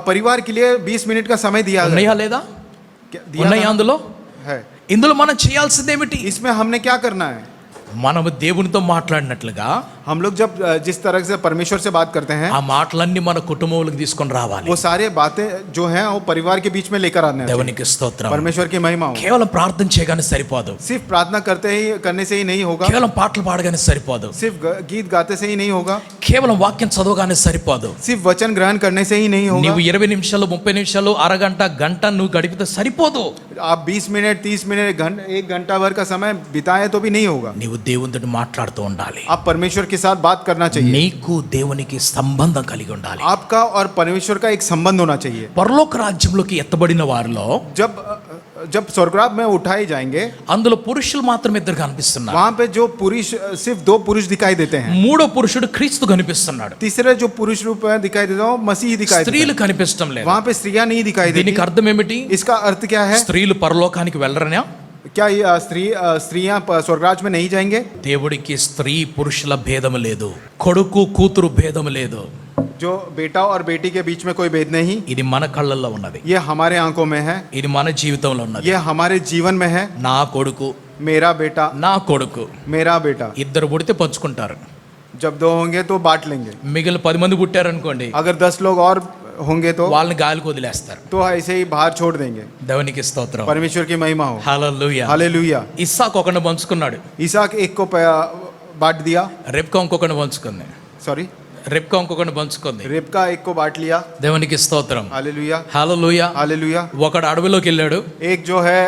परिवार के लिए 20 मिनट का समय दिया गया। ఉన్నాయా లేదా? क्या दिया ఉన్నాయా था? అందులో? है। ఇందులో మనం చేయాల్సింది ఏమిటి? इसमें हमने क्या करना है? మనము దేవునితో మాట్లాడినట్లుగా हम लोग जब जिस तरह से परमेश्वर से बात करते हैं, ఆ మాటలన్నీ మన కుటుంబంలోకి తీసుకొని రావాలి. वो सारे बातें जो हैं वो परिवार के बीच में लेकर आने हैं। దేవునికి స్తోత్రం. परमेश्वर की महिमा हो। కేవలం ప్రార్థన చేయగానే సరిపోదు. सिर्फ प्रार्थना करने से ही नहीं होगा, కేవలం పాటలు పాడగానే సరిపోదు. सिर्फ गीत गाते से ही नहीं होगा, కేవలం వాక్యం చదవగానే సరిపోదు. सिर्फ वचन ग्रहण करने से ही नहीं होगा। నీవు 20 నిమిషాలు 30 నిమిషాలు అరగంట గంట నువ్వు గడిపితే సరిపోదు. आप 20 मिनट 30 मिनट 1 घंटा भर का समय बिताए तो भी नहीं होगा। నీవు దేవునితో మాట్లాడుతూ ఉండాలి. आप परमेश्वर के साथ बात करना चाहिए। నీకు దేవునికి సంబంధం కలిగి ఉండాలి. आपका और परमेश्वर का एक संबंध होना चाहिए। పరలోక రాజ్యంలోకి ఎత్తబడిన వారిలో जब स्वर्गराज में उठाए जाएंगे, అందులో పురుషులు మాత్రమే ఇద్దరు కనిపిస్తున్నారు. वहां पे जो पुरुष सिर्फ 2 पुरुष दिखाई देते हैं। మూడో పురుషుడు క్రీస్తు కనిపిస్తున్నాడు. तीसरे जो पुरुष रूप में दिखाई देता है वो मसीह दिखाई देता స్త్రీలు है। కనిపించడం లేదు. वहां पे स्त्रियां नहीं दिखाई देती। దీనికి అర్థం ఏమిటి? इसका अर्थ क्या है? స్త్రీలు పరలోకానికి వెళ్ళరనా? क्या ये स्त्रियां स्वर्गराज में नहीं जाएंगे? దేవుడికి స్త్రీ పురుషుల భేదం లేదు, కొడుకు కూతురు భేదం లేదు. जो बेटा और बेटी के बीच में कोई भेद नहीं। ఇది మన కళ్ళల్లో ఉన్నది, ये हमारे आंखों में है, ఇది మన జీవితంలో ఉన్నది. ये हमारे जीवन में है। నా కొడుకు मेरा बेटा, నా కొడుకు मेरा बेटा, ఇద్దరు పుడితే పంచుకుంటారు. जब 2 होंगे तो बांट लेंगे। మిగిలిన 10 మంది పుట్టారనుకోండి, अगर 10 लोग और होंगे तो వాళ్ళని గాలికి వదిలేస్తారు. तो ऐसे ही बाहर छोड़ देंगे। దేవునికి స్తోత్రం. परमेश्वर की महिमा हो। హల్లెలూయా. हालेलुया। ఇస్సాకు ఒకరిని పంచుకున్నాడు, इसहाक एक को बांट दिया। రెబ్కా ఇంకొకరిని పంచుకుంది, सॉरी, రెబ్కా ఇంకొకరిని పంచుకుంది. रेबका एक को बांट लिया। దేవునికి స్తోత్రం. हालेलुया। హల్లెలూయా. हालेलुया। ఒకడు అడవిలోకి వెళ్ళాడు, एक जो है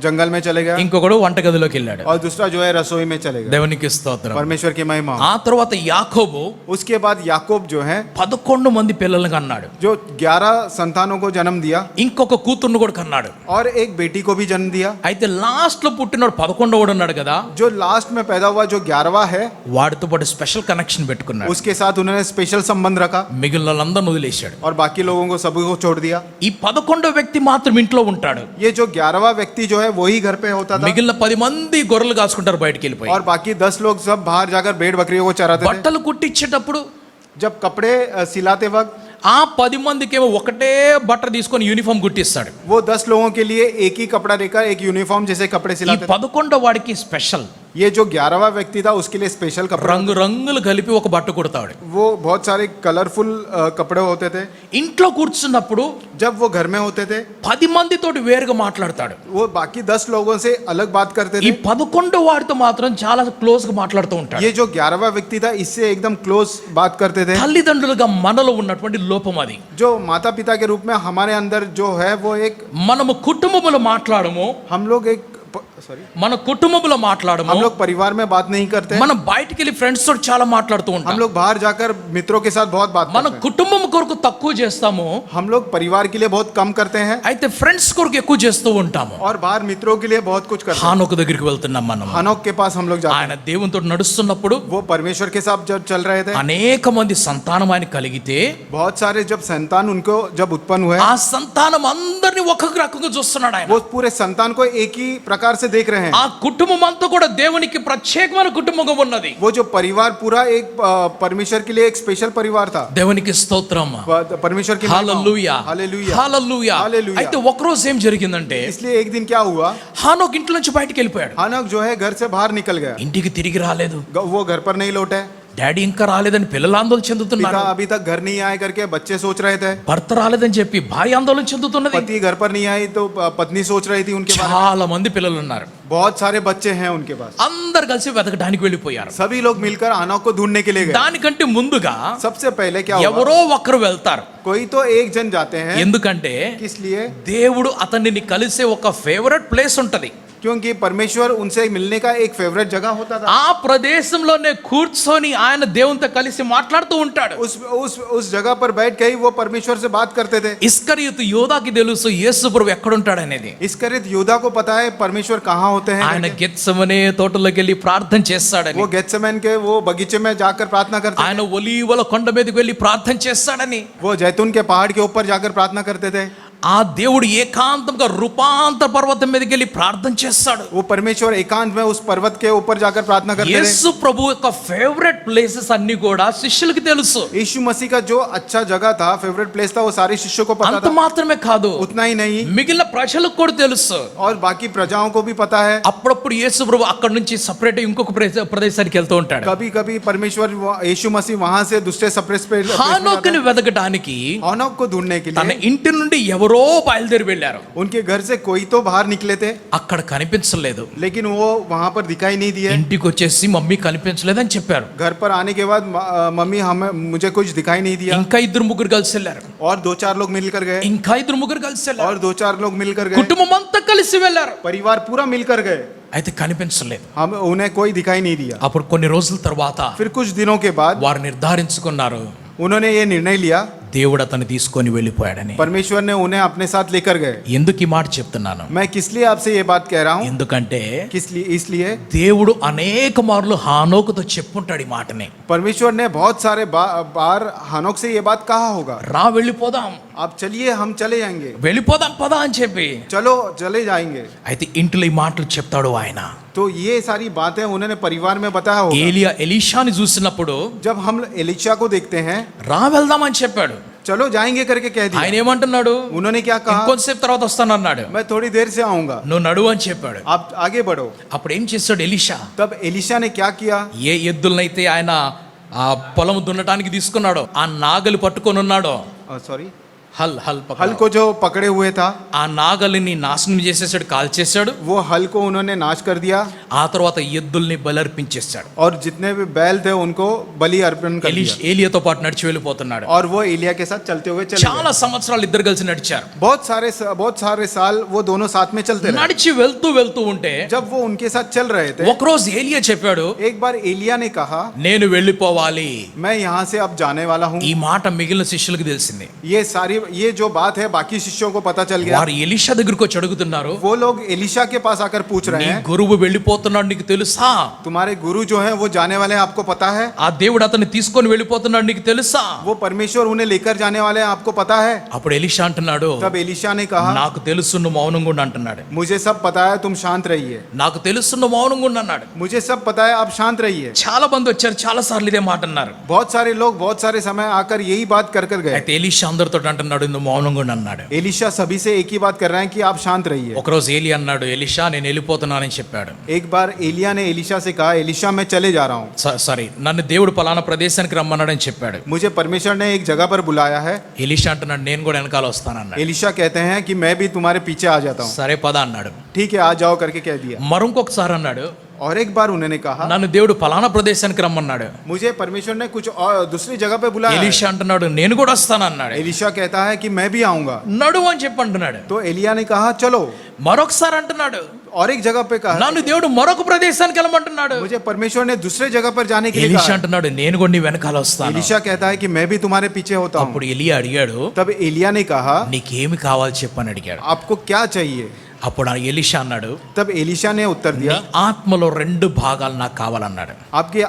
जंगल में चले गया ఇంకొకడు వంటగదిలోకి వెళ్ళాడు. और दूसरा जो है रसोई में चले गया। దేవునికి స్తోత్రం. परमेश्वर की महिमा हो। ఆ తర్వాత యాకోబు उसके बाद याकूब जो है 11 మంది పిల్లల్ని కన్నాడు, जो 11 संतानों को जन्म दिया ఇంకొక కూతుర్ని కూడా కన్నాడు. और एक बेटी को भी जन्म दिया। అయితే లాస్ట్ లో పుట్టినోడు 11వ ఉన్నాడు కదా, जो लास्ट में पैदा हुआ जो 11वां है, వాడితో పాటు స్పెషల్ కనెక్షన్ పెట్టుకున్నాడు. उसके साथ उन्होंने स्पेशल संबंध रखा మిగిలిన వాళ్ళందరిని వదిలేశాడు. और बाकी लोगों को सभी को छोड़ दिया। ఈ 11వ వ్యక్తి మాత్రం ఇంట్లో ఉంటాడు. ये जो 11वां व्यक्ति जो है वही घर पे होता था మిగిలిన 10 మంది గొర్రెలు కాసుకుంటారు బయటికి వెళ్ళిపోయి. और बाकी 10 लोग सब बाहर जाकर भेड़ बकरियों को चराते थे। బట్టలు కుట్టించేటప్పుడు जब कपड़े सिलाते वक्त ఆ 10 మందికేమో ఒకటే బట్ట తీసుకొని యూనిఫామ్ కుట్టిస్తాడు. वो 10 लोगों के लिए एक ही कपड़ा देकर एक यूनिफॉर्म जैसे कपड़े ఈ सिलाते थे। 11వ వాడికి స్పెషల్. ये जो 11वां व्यक्ति था उसके लिए स्पेशल कपड़ा, రంగు రంగులు కలిపి ఒక బట్ట కుడతాడు. वो बहुत सारे कलरफुल कपड़े होते थे. ఇంట్లో కూర్చున్నప్పుడు जब वो घर में होते थे 10 మందితోటి వేరుగా మాట్లాడతాడు. वो बाकी 10 लोगों से अलग बात करते ఈ थे. 11 వాడితో మాత్రం చాలా క్లోజ్ గా మాట్లాడుతూ ఉంటాడు. ये जो 11वां व्यक्ति था इससे एकदम क्लोज बात करते थे. తల్లిదండ్రులుగా మనలో ఉన్నటువంటి లోపం అది. जो माता पिता के रूप में हमारे अंदर जो है वो एक, మనము కుటుంబములో మాట్లాడము, हम लोग एक మన కుటుంబంలో మాట్లాడము, हम लोग परिवार में बात नहीं करते. మనం బయటికి వెళ్ళి ఫ్రెండ్స్ తోటి చాలా మాట్లాడుతూ हम ఉంటాం. लोग बाहर जाकर मित्रों के साथ बहुत बात మన करते हैं. కుటుంబం కొరకు తక్కువ చేస్తాము, हम लोग परिवार के लिए बहुत कम करते हैं అయితే ఫ్రెండ్స్ కొరకు ఎక్కువ చేస్తూ ఉంటాము. और बाहर मित्रों के लिए बहुत कुछ करते हैं. హానోకు దగ్గరికి వెళ్తున్నాం మనం. हानोक के पास हम लोग जाते ఆయన దేవునితో నడుస్తున్నప్పుడు हैं. वो परमेश्वर के साथ जब चल रहे थे, అనేక మంది సంతానం ఆయన కలిగితే बहुत सारे जब संतान उनको जब उत्पन्न हुए, ఆ సంతానం అందరిని ఒక్కొక్క రకంగా చూస్తున్నాడు ఆయన. वो पूरे संतान को एक ही प्रकार से देख रहे हैं. ఆ కుటుంబం అంతా కూడా దేవునికి ప్రత్యేకమైన కుటుంబంగా ఉన్నది. वो जो परिवार पूरा एक परमेश्वर के लिए एक स्पेशल परिवार था. దేవునికి స్తోత్రం. परमेश्वर की హల్లెలూయా हालेलुया. హల్లెలూయా. హల్లెలూయా. అయితే ఒక రోజు ఏం జరిగిందంటే, इसलिए एक दिन क्या हुआ, హానోక్ ఇంట్లో నుంచి బయటికి వెళ్ళిపోయాడు. हानोक जो है घर से बाहर निकल गया. ఇంటికి తిరిగి రాలేదు. वो घर पर नहीं लौटे. డాడీ ఇంకా రాలేదని పిల్లలు ఆందోళన पिता చెందుతున్నారు. अभी तक घर नहीं आए करके बच्चे सोच रहे थे. భర్త రాలేదని చెప్పి భార్య ఆందోళన చెందుతున్నది. पति घर पर नहीं आई तो पत्नी सोच रही थी उनके बारे में. చాలా మంది పిల్లలు ఉన్నారు. बहुत सारे बच्चे हैं उनके पास. అందరు కలిసి వెతకడానికి వెళ్ళిపోయారు. सभी लोग मिलकर हानोक को ढूंढने के लिए गए. దానికంటే ముందుగా सबसे पहले क्या हुआ, ఎవరో ఒకరు వెళ్తారు. कोई तो एक जन जाते हैं. ఎందుకంటే किस लिए, దేవుడు అతన్ని కలిసే ఒక ఫేవరెట్ ప్లేస్ ఉంటది. क्योंकि परमेश्वर उनसे मिलने का एक फेवरेट जगह होता था. ఆ ప్రదేశంలోనే కూర్చొని ఆయన దేవునితో కలిసి మాట్లాడుతూ ఉంటాడు. उस जगह पर बैठ के ही वो परमेश्वर से बात करते थे. ఇస్కరియోతు యోధాకి తెలుసు యేసు ప్రభు ఎక్కడ ఉంటాడు అనేది. इस्करियोत यूदा को पता है परमेश्वर कहाँ होते हैं. ఆయన గెత్సెమనే తోటలోకి వెళ్ళి ప్రార్థన చేస్తాడని, वो गेत्सेमन के वो बगीचे में जाकर प्रार्थना करते ఆయన ఒలీవల కొండ మీదకి వెళ్ళి ప్రార్థన చేస్తాడని, वो जैतून के पहाड़ के ऊपर जाकर प्रार्थना करते थे. ఆ దేవుడు ఏకాంతంగా రూపాంతర పర్వతం మీదకి వెళ్ళి ప్రార్థన చేస్తాడు. वो परमेश्वर एकांत में उस पर्वत के ऊपर जाकर प्रार्थना करते थे. యేసు ప్రభు యొక్క ఫేవరెట్ ప్లేసెస్ అన్ని కూడా శిష్యులకి తెలుసు. यीशु मसीह का जो अच्छा जगह था, फेवरेट प्लेस था, वो सारे शिष्यों को पता అంత था. మాత్రమే కాదు, उतना ही नहीं, మిగిలిన ప్రజలకు కూడా తెలుసు. और बाकी प्रजाओं को भी पता है. అప్పుడప్పుడు యేసు ప్రభు అక్కడ నుంచి సపరేట్ ఇంకొక ప్రదేశానికి వెళ్తూ ఉంటాడు. कभी कभी परमेश्वर यीशु मसीह वहां से दूसरे सप्रेस पे హానోకుని వెతకడానికి हानोक को ढूंढने के తన लिए ఇంటి నుండి ఎవరో బయలుదేరి వెళ్ళారు. उनके घर से कोई तो बाहर निकले थे, అక్కడ కనిపించలేదు. लेकिन वो वहां पर दिखाई नहीं दिए. ఇంటికి వచ్చేసి మమ్మీ కనిపించలేదని చెప్పారు. घर पर आने के बाद मम्मी मुझे कुछ दिखाई नहीं दिया. ఇంకా ఇద్దరు ముగ్గురు కలిసి వెళ్ళారు. और 2-4 लोग मिलकर गए. ఇంకా ఇద్దరు ముగ్గురు కలిసి వెళ్ళారు. और 2-4 लोग मिलकर गए. కుటుంబం అంతా కలిసి వెళ్ళారు. परिवार पूरा मिलकर गए. అయితే కనిపించలేదు. हम उन्हें कोई दिखाई नहीं दिया. అప్పుడు కొన్ని రోజుల తర్వాత फिर कुछ दिनों के बाद వారు నిర్ధారించుకున్నారు, उन्होंने ये निर्णय लिया, దేవుడు అతన్ని తీసుకొని వెళ్ళిపోయాడని. परमेश्वर ने उन्हें अपने साथ लेकर गए. ఎందుకు ఈ మాట చెప్తున్నాను? मैं किस लिए आपसे ये बात कह रहा हूँ, ఎందుకంటే इसलिए దేవుడు అనేక మార్లు హానోకుతో చెప్పుంటాడు ఈ మాటని. परमेश्वर ने बहुत सारे बार हानोक से ये बात कहा होगा, రా వెళ్ళిపోదాం, आप चलिए हम चले जाएंगे, వెళ్ళిపోదాం పదా అని చెప్పి. चलो चले जाएंगे. అయితే ఇంట్లో ఈ మాటలు చెప్తాడు ఆయన. तो ये सारी बातें उन्होंने परिवार में बताया होगा. ఏలియా ఎలీషాని చూసినప్పుడు जब हम एलीशा को देखते हैं, రా వెళ్దామని చెప్పాడు. चलो जाएंगे करके कह दिया. ఆయన ఏమంటున్నాడు? उन्होंने क्या कहा, ఇంకొంతసేపు తర్వాత వస్తానన్నాడు. मैं थोड़ी देर से आऊंगा, నువ్వు నడువు అని చెప్పాడు. आप आगे बढ़ो. అప్పుడు ఏం చేస్తాడు ఎలీషా? तब एलीशा ने क्या किया, ఏ ఎద్దులనైతే ఆయన ఆ పొలం దున్నటానికి తీసుకున్నాడో, ఆ నాగలి పట్టుకొని ఉన్నాడో, सॉरी హల్ हल को जो पकड़े हुए था, ఆ నాగలిని నాశనం చేసేసాడు, కాల్చేశాడు. वो हल को उन्होंने नाश कर दिया. ఆ తర్వాత ఎద్దుల్ని బలర్పించేశాడు. और जितने भी बैल थे उनको बलि अर्पण कर दिया. ఏలియాతో పాటు నడిచి వెళ్ళిపోతున్నాడు. और वो एलिया के साथ चलते हुए चले చాలా సంవత్సరాలు ఇద్దరు కలిసి నడిచారు. बहुत सारे साल वो दोनों साथ में चलते रहे. నడిచి వెళ్తూ ఉంటే जब वो उनके साथ चल रहे थे, ఒకరోజు ఏలియా చెప్పాడు, एक बार एलिया ने कहा, నేను వెళ్ళిపోవాలి. मैं यहाँ से अब जाने वाला हूँ. ఈ మాట మిగిలిన శిష్యులకు తెలిసింది. ये जो बात है बाकी शिष्यों को पता चल गया. వారు ఎలీషా దగ్గరికి వచ్చి అడుగుతున్నారు, वो लोग एलिशा के पास आकर पूछ रहे నీ हैं, గురువు వెళ్ళిపోతున్నాడు నీకు తెలుసా? तुम्हारे गुरु जो है वो जाने वाले हैं, आपको पता है? ఆ దేవుడు అతన్ని తీసుకొని వెళ్ళిపోతున్నాడు నీకు తెలుసా? वो परमेश्वर उन्हें लेकर जाने वाले हैं, आपको पता है? అప్పుడు ఎలీషా అంటున్నాడు, तब एलिशा ने कहा, నాకు తెలుసు నువ్వు మౌనంగా ఉండు అంటున్నాడు. मुझे सब पता है, तुम शांत रहिए. నాకు తెలుసు నువ్వు మౌనంగా ఉండు అన్నాడు. मुझे सब पता है, आप शांत रहिए. చాలా మంది వచ్చారు, చాలా సార్లు ఇదే మాట అన్నారు. बहुत सारे लोग बहुत सारे समय आकर यही बात कर गए. అయితే ఎలీషా అందరితో అంటున్నాడు, అన్నాడు నువ్వు మౌనంగా ఉండు" అన్నాడు. एलिशा सभी से एक ही बात कर रहे हैं कि आप शांत रहिए. ఒకరోజు ఏలి అన్నాడు, ఎలీషా నేను వెళ్ళిపోతున్నానని చెప్పాడు. एक बार एलिया ने एलिशा से कहा, एलिशा मैं चले जा रहा हूँ. సారీ, నన్ను దేవుడు పలానా ప్రదేశానికి రమ్మన్నాడని చెప్పాడు. मुझे परमेश्वर ने एक जगह पर बुलाया है. ఎలీషా అంటున్నాడు నేను కూడా వెనకాల వస్తానన్నాడు. एलिशा कहते हैं कि मैं भी तुम्हारे पीछे आ जाता हूँ. సరే పద అన్నాడు. ठीक है, आ जाओ करके कह दिया. మరొకసారి అన్నాడు, और एक बार उन्होंने कहा, నన్ను దేవుడు పలానా ప్రదేశానికి రమ్మన్నాడు. मुझे परमेश्वर ने कुछ और दूसरी जगह पे बुलाया है. ఎలీషా అంటున్నాడు నేను కూడా వస్తానన్నాడు. एलिशा कहता है कि मैं भी आऊंगा. నడువు అని చెప్పి అంటున్నాడు. तो एलिया ने कहा चलो. మరొకసారి అంటున్నాడు, और एक जगह पे कहा, నన్ను దేవుడు మరొక ప్రదేశానికి వెళ్ళమంటున్నాడు. मुझे परमेश्वर ने दूसरे जगह पर जाने के लिए ఎలీషా कहा. అంటున్నాడు నేను కూడా నీ వెనకాల వస్తాను. एलिशा कहता है कि मैं भी तुम्हारे पीछे होता हूँ. అప్పుడు ఎలియా అడిగాడు, तब एलिया ने कहा, నీకేమి కావాలి చెప్పని అడిగాడు. आपको क्या चाहिए? అప్పుడు ఆ ఎలీషా అన్నాడు, तब एलिशा ने उत्तर నీ दिया, ఆత్మలో 2 భాగాలు నాకు కావాలన్నాడు. आपके నీ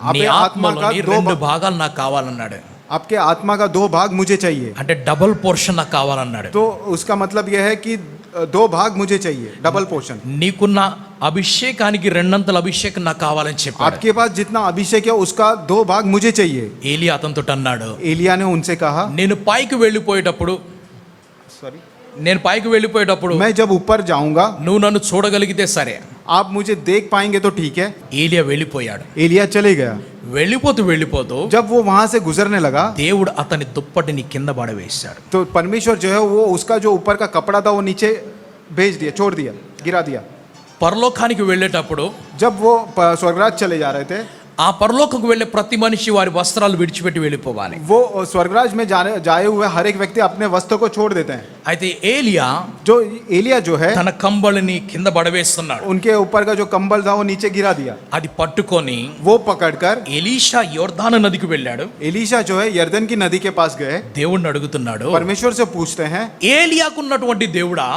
आपके आत्मा ఆత్మలో का 2 భాగాలు నాకు కావాలన్నాడు. आपके आत्मा का 2 भाग मुझे चाहिए. అంటే డబుల్ పోర్షన్ నాకు కావాలన్నాడు. तो उसका मतलब यह है कि 2 भाग मुझे चाहिए, डबल पोर्शन. నీకున్న అభిషేకానికి 2 అభిషేకం నాకు కావాలని చెప్పాడు. आपके पास जितना अभिषेक है उसका 2 भाग मुझे चाहिए. ఏలియా అతనితో అన్నాడు, एलिया ने उनसे कहा, నేను పైకి వెళ్ళిపోయేటప్పుడు मैं जब ऊपर जाऊंगा నువ్వు నన్ను చూడగలిగితే సరే. आप मुझे देख पाएंगे तो ठीक है. ఏలియా వెళ్ళిపోయాడు. एलिया चले गया. వెళ్ళిపోతూ जब वो वहां से गुजरने लगा, దేవుడు అతని దుప్పటిని కింద పడవేశాడు. तो परमेश्वर जो है वो उसका जो ऊपर का कपड़ा था वो नीचे भेज दिया, छोड़ दिया, गिरा दिया. పరలోకానికి వెళ్ళేటప్పుడు जब वो स्वर्गराज चले जा रहे थे, ఆ పరలోకకు వెళ్ళే ప్రతి మనిషి వారి వస్త్రాలు విడిచిపెట్టి వెళ్ళిపోవాలి. वो स्वर्गराज में जाए हुए हर एक व्यक्ति अपने वस्त्र को छोड़ देते हैं. అయితే ఏలియా जो एलिया जो है, తన కంబళిని కింద పడవేస్తున్నాడు. उनके ऊपर का जो कंबल था वो नीचे गिरा दिया. అది పట్టుకొని वो पकड़कर ఎలీషా యోర్దాను నదికి వెళ్ళాడు. एलिशा जो है यर्दन की नदी के पास गए. దేవుణ్ణి అడుగుతున్నాడు, परमेश्वर से पूछते हैं, ఏలియాకున్నటువంటి దేవుడా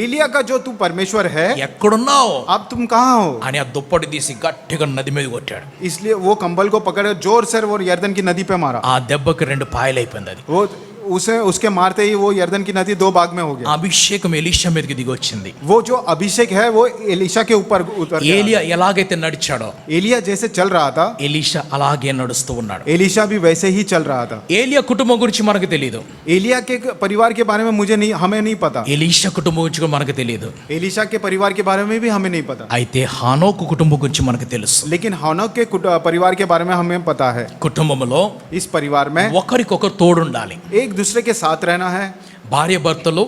एलिया का जो तू परमेश्वर है, ఎక్కడున్నావు अब तुम कहाँ हो? అని ఆ దుప్పటి తీసి గట్టిగా నది మీద కొట్టాడు. इसलिए वो कंबल को पकड़ जोर से वो यर्दन की नदी पे मारा. ఆ దెబ్బకి 2 పాయలైపోయింది. అది वो उसे उसके मारते ही वो यर्दन की नदी 2 भाग में हो गया. అభిషేకం ఎలీషా మీదకి దిగి వచ్చింది. वो जो अभिषेक है वो एलिशा के ऊपर उतर गया. ఏలియా ఎలాగైతే నడిచాడో एलिया जैसे चल रहा था, ఎలీషా అలాగే నడుస్తూ ఉన్నాడు. एलिशा भी वैसे ही चल रहा था. ఏలియా కుటుంబం గురించి మనకు తెలియదు. एलिया के परिवार के बारे में हमें नहीं पता. ఎలీషా కుటుంబం గురించి కూడా మనకు తెలియదు. एलिशा के परिवार के बारे में भी हमें नहीं पता. అయితే హానోకు కుటుంబం గురించి మనకు తెలుసు. लेकिन हानोक के परिवार के बारे में हमें पता है. కుటుంబంలో इस परिवार में ఒకరికొకరు తోడుండాలి. एक दूसरे के साथ रहना है. భార్య భర్తలు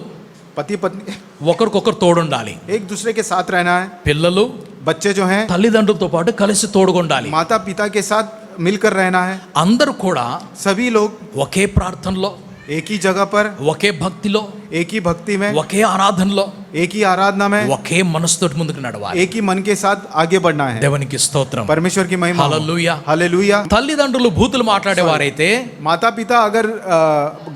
पति पत्नी ఒకరికొకరు తోడుండాలి. एक दूसरे के साथ रहना है. పిల్లలు बच्चे जो हैं తల్లిదండ్రులతో పాటు కలిసి తోడుగుండాలి. माता पिता के साथ मिलकर रहना है. అందరూ కూడా सभी लोग ఒకే ప్రార్థనలో, एक ही जगह पर, ఒకే భక్తిలో, एक ही भक्ति में, ఒకే ఆరాధనలో, एक ही आराधना में, ఒకే మనసుతోటి ముందుకు నడవాలి. एक ही मन के साथ आगे बढ़ना है. దేవునికి స్తోత్రం. परमेश्वर की महिमा. హల్లెలూయా. हालेलुया. తల్లిదండ్రులు బూతులు మాట్లాడేవారైతే माता पिता अगर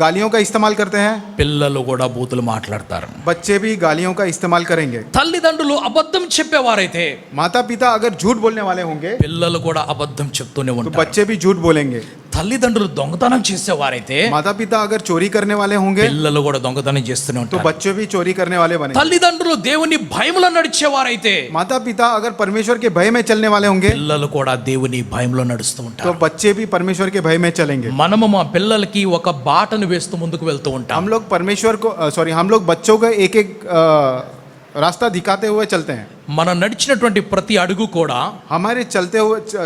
गालियों का इस्तेमाल करते हैं, పిల్లలు కూడా బూతులు మాట్లాడతారు. बच्चे भी गालियों का इस्तेमाल करेंगे. తల్లిదండ్రులు అబద్ధం చెప్పేవారైతే माता पिता अगर झूठ बोलने वाले होंगे పిల్లలు కూడా అబద్ధం చెప్తూనే तो ఉంటారు. बच्चे भी झूठ बोलेंगे. తల్లిదండ్రులు దొంగతనం చేసేవారైతే माता पिता अगर चोरी करने वाले होंगे పిల్లలు కూడా దొంగతనం చేస్తూనే तो ఉంటారు. बच्चे भी चोरी करने वाले बने. తల్లిదండ్రులు దేవుని భయములో నడిచేవారైతే माता पिता अगर परमेश्वर के भय में चलने वाले होंगे పిల్లలు కూడా దేవుని భయములో నడుస్తూ तो ఉంటారు. बच्चे भी परमेश्वर के भय में चलेंगे. మనము మా పిల్లలకి ఒక బాటను వేస్తూ ముందుకు వెళ్తూ ఉంటాం. हम लोग परमेश्वर को हम लोग बच्चों को एक एक रास्ता दिखाते हुए चलते हैं. మనం నడిచినటువంటి ప్రతి అడుగు కూడా हमारे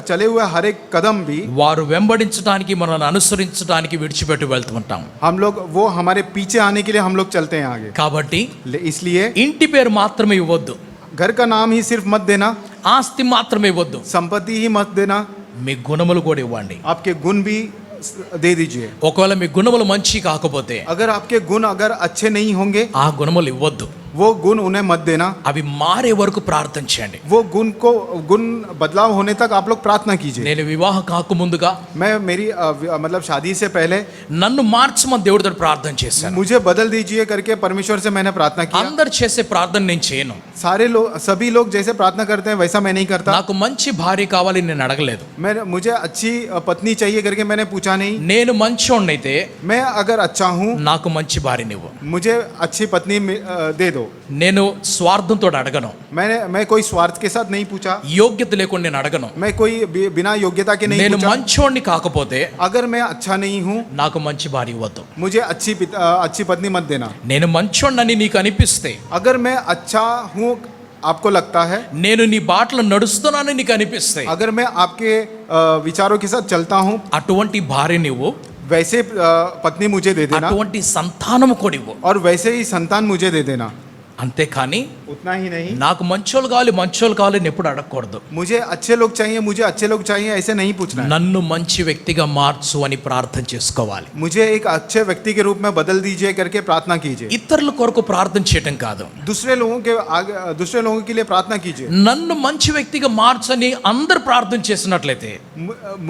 चले हुए हर एक कदम भी వారు వెంబడించడానికి మనల్ని అనుసరించడానికి విడిచిపెట్టి వెళ్తూ ఉంటాం. हम लोग वो हमारे पीछे आने के लिए हम लोग चलते हैं आगे. కాబట్టి इसलिए ఇంటి పేరు మాత్రమే ఇవ్వద్దు, घर का नाम ही सिर्फ मत देना, ఆస్తి మాత్రమే ఇవ్వద్దు, संपत्ति ही मत देना, మీ గుణములు కూడా ఇవ్వండి. आपके गुण भी दे दीजिए. ఒకవేళ మీ గుణములు మంచి కాకపోతే अगर आपके गुण अगर अच्छे नहीं होंगे ఆ గుణములు ఇవ్వద్దు. वो गुण उन्हें मत देना. అవి మారే వరకు ప్రార్థించండి. वो गुण बदलाव होने तक आप लोग प्रार्थना कीजिए. నేను వివాహ కాకముందుగా मैं मेरी मतलब शादी से पहले నన్ను మార్చమని దేవుడితో ప్రార్థన చేశాను. मुझे बदल दीजिए करके परमेश्वर से मैंने प्रार्थना की. అందరు చేసే ప్రార్థన నేను చేయను. सारे लोग सभी लोग जैसे प्रार्थना करते हैं वैसा मैं नहीं करता. నాకు మంచి భార్య కావాలి నేను అడగలేదు. मुझे अच्छी पत्नी चाहिए करके मैंने पूछा नहीं. నేను మంచోడినైతే मैं अगर अच्छा हूँ నాకు మంచి భార్యనివ్వు. मुझे अच्छी पत्नी दे दो. तो నేను స్వార్థంతో అడగను, मैं कोई स्वार्थ के साथ नहीं पूछा, యోగ్యత లేకుండా నేను అడగను. मैं कोई बिना योग्यता के नहीं నేను पूछा। మంచోడిని కాకపోతే अगर मैं अच्छा नहीं हूँ, నాకు మంచి భార్య ఇవ్వద్దు. मुझे अच्छी पत्नी मत देना। నేను మంచోడినని నీకు అనిపిస్తే, अगर मैं अच्छा हूँ आपको लगता है, నేను నీ బాటలో నడుస్తున్నానని నీకు అనిపిస్తే, अगर मैं आपके विचारों के साथ चलता हूँ, అటువంటి భార్య నువ్వు, वैसे पत्नी मुझे दे देना అటువంటి సంతానము కూడా ఇవ్వు. और वैसे ही संतान मुझे दे देना। అంతేకాని उतना ही नहीं, నాకు మంచోళ్ళు కావాలి అని ఎప్పుడు అడగకూడదు. मुझे अच्छे लोग चाहिए ऐसे नहीं पूछना है। నన్ను మంచి వ్యక్తిగా మార్చు అని ప్రార్థన చేసుకోవాలి. मुझे एक अच्छे व्यक्ति के रूप में बदल दीजिए करके प्रार्थना कीजिए। ఇతరుల కొరకు ప్రార్థన చేయటం కాదు, दूसरे लोगों के लिए प्रार्थना कीजिए। నన్ను మంచి వ్యక్తిగా మార్చని అందరు ప్రార్థన చేసినట్లయితే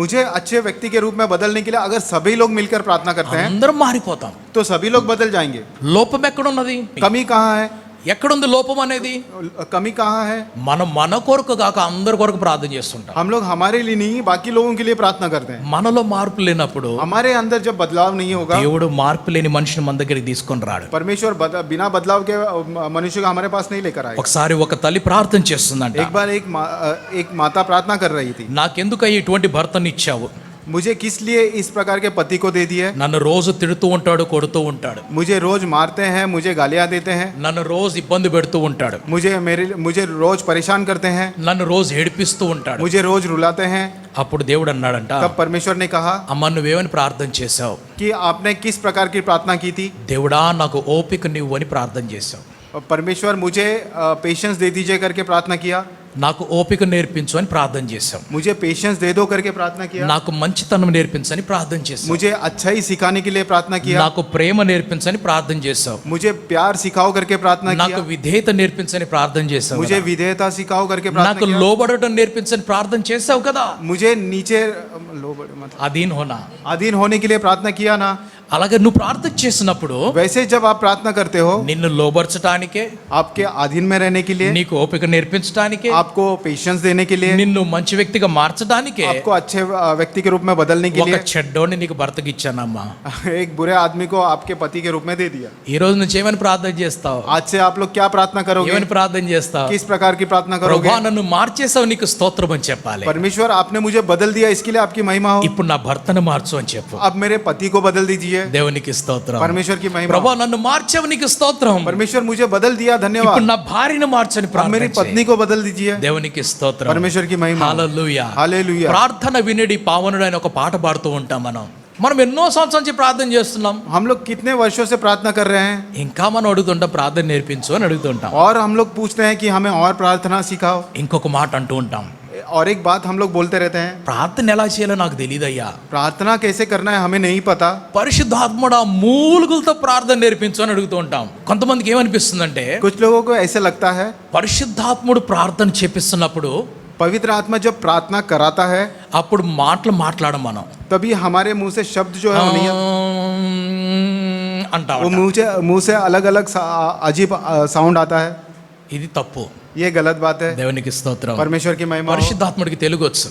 मुझे अच्छे व्यक्ति के रूप में बदलने के लिए अगर सभी लोग मिलकर प्रार्थना करते हैं అందరం మారిపోతాం. तो सभी लोग बदल जाएंगे। లోపం ఎక్కడున్నది? कमी कहाँ है? ఎక్కడుంది లోపం అనేది? कमी कहाँ है? మనం మన కొరకు కాక అందరి కొరకు ప్రార్థన చేస్తుంటాం. हम लोग हमारे लिए नहीं बाकी लोगों के लिए प्रार्थना करते हैं। మనలో మార్పు లేనప్పుడు हमारे अंदर जब बदलाव नहीं होगा, దేవుడు మార్పు లేని మనిషిని మన దగ్గరికి తీసుకొని రాడు. परमेश्वर बिना बदलाव के मनुष्य को हमारे पास नहीं लेकर आएगा। ఒకసారి ఒక తల్లి ప్రార్థన చేస్తుందంట, एक बार एक माता प्रार्थना कर रही थी, నాకెందుకు ఇటువంటి భర్తని ఇచ్చావు? मुझे किस लिए इस प्रकार के पति को दे दिए? నన్ను రోజు తిడుతూ ఉంటాడు, కొడుతూ ఉంటాడు, मुझे रोज मारते हैं, मुझे गालियां देते हैं, నన్ను రోజు ఇబ్బంది పెడుతూ ఉంటాడు, मुझे रोज परेशान करते हैं, నన్ను రోజు ఏడిపిస్తూ ఉంటాడు. मुझे रोज रुलाते हैं। అప్పుడు దేవుడు అన్నాడంట, तब परमेश्वर ने कहा అమ్మ నువ్వేమని ప్రార్థన చేశావు? कि आपने किस प्रकार की प्रार्थना की थी? దేవుడా నాకు ఓపిక నివ్వు అని ప్రార్థన చేశావు. परमेश्वर मुझे पेशेंस दे दीजिए करके प्रार्थना किया। నాకు ఓపిక నేర్పించు అని ప్రార్థన చేశాం. मुझे पेशेंस दे दो करके प्रार्थना किया। నాకు మంచితనం నేర్పించని ప్రార్థన చేశాం. मुझे अच्छाई सिखाने के लिए प्रार्थना किया। నాకు ప్రేమ నేర్పించని ప్రార్థన చేశాం. मुझे प्यार सिखाओ करके प्रार्थना నాకు किया। విధేయత నేర్పించని ప్రార్థన చేశావు. मुझे विधेयता सिखाओ करके प्रार्थना నాకు किया। లోబడటం నేర్పించని ప్రార్థన చేశావు కదా. मुझे नीचे అధీన్ హోనా, अधीन होने के लिए प्रार्थना किया ना। అలాగే నువ్వు ప్రార్థన చేసినప్పుడు वैसे जब आप प्रार्थना करते हो, నిన్ను లోబర్చడానికే, आपके अधीन में रहने के लिए, నీకు ఓపిక నేర్పించడానికే, आपको पेशेंस देने के लिए, నిన్ను మంచి వ్యక్తిగా మార్చడానికే आपको अच्छे व्यक्ति के रूप में बदलने के ఒక लिए చెడ్డోని నీకు భర్తకి ఇచ్చానమ్మా. एक बुरे आदमी को आपके पति के रूप में दे दिया। ఈ రోజు నుంచి ఏమని ప్రార్థన చేస్తావు? आज से आप लोग क्या प्रार्थना करोगे? ఏమని ప్రార్థన చేస్తావు? किस प्रकार की प्रार्थना करोगे? ప్రభువా నన్ను మార్చేసావు, నీకు స్తోత్రం అని చెప్పాలి. परमेश्वर आपने मुझे बदल दिया, इसके लिए आपकी महिमा हो। ఇప్పుడు నా భర్తను మార్చు అని చెప్పు. अब मेरे पति को बदल दीजिए। దేవునికి స్తోత్రం. परमेश्वर की महिमा। ప్రభువా నన్ను మార్చావు, నీకు స్తోత్రం. परमेश्वर मुझे बदल दिया, ఇప్పుడు धन्यवाद। నా భార్యను మార్చని अब ప్రార్థన मेरी చేయి. पत्नी को बदल दीजिए। దేవునికి స్తోత్రం. परमेश्वर की महिमा। హల్లెలూయా. हालेलुया। ప్రార్థన వినడి పావనుడు అని ఒక పాట పాడుతూ ఉంటాం మనం ఎన్నో సంవత్సరాల నుంచి ప్రార్థన చేస్తున్నాం, हम लोग कितने वर्षों से प्रार्थना कर रहे हैं ఇంకా మనం అడుగుతుంటాం ప్రార్థన నేర్పించు అని అడుగుతుంటాం. और हम लोग पूछते हैं कि हमें और प्रार्थना सिखाओ। ఇంకొక మాట అంటూ ఉంటాం, और एक बात हम लोग बोलते रहते हैं, ప్రార్థన ఎలా చేయాలో నాకు తెలియదయ్యా, प्रार्थना कैसे करना है हमें नहीं पता। పరిశుద్ధాత్ముడా మూలుగులతో ప్రార్థన నేర్పించు అని అడుగుతూ ఉంటాం. కొంతమందికి ఏమనిపిస్తుందంటే, कुछ लोगों को ऐसे लगता है పరిశుద్ధాత్ముడు ప్రార్థన చేపిస్తున్నప్పుడు पवित्र आत्मा जब प्रार्थना कराता है అప్పుడు మాటలు మాట్లాడం మనం तभी हमारे मुंह से शब्द जो है वो नहीं, అంటాం. वो मुंह से अलग अलग अजीब साउंड आता है। ఇది తప్పు. ये गलत बात है। దేవునికి స్తోత్రం. परमेश्वर की महिमा हो। పరిశుద్ధాత్ముడికి తెలుగు వచ్చు,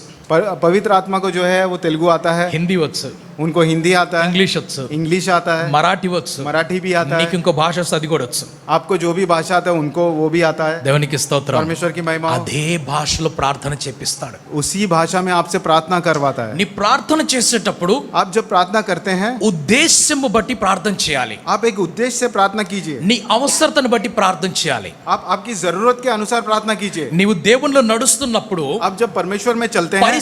पवित्र आत्मा को जो है वो तेलुगु आता है, హిందీ వచ్చు, उनको हिंदी आता है, ఇంగ్లీష్ వచ్చు, इंग्लिश आता है, మరాఠీ వచ్చు, मराठी भी आता నీకు है, ఇంకో భాష వస్తే అది కూడా వచ్చు. आपको जो भी भाषा आता है उनको वो भी आता है। దేవునికి స్తోత్రం. परमेश्वर की महिमा हो। అదే భాషలో ప్రార్థన చేపిస్తాడు. उसी भाषा में आपसे प्रार्थना करवाता है। నీ ప్రార్థన చేసేటప్పుడు आप जब प्रार्थना करते हैं, ఉద్దేశ్యము బట్టి ప్రార్థన చేయాలి. आप एक उद्देश्य से प्रार्थना कीजिए। నీ అవసరతను బట్టి ప్రార్థన చేయాలి. आप आपकी जरूरत के अनुसार प्रार्थना कीजिए। నీవు దేవునిలో నడుస్తున్నప్పుడు आप जब परमेश्वर में चलते हैं,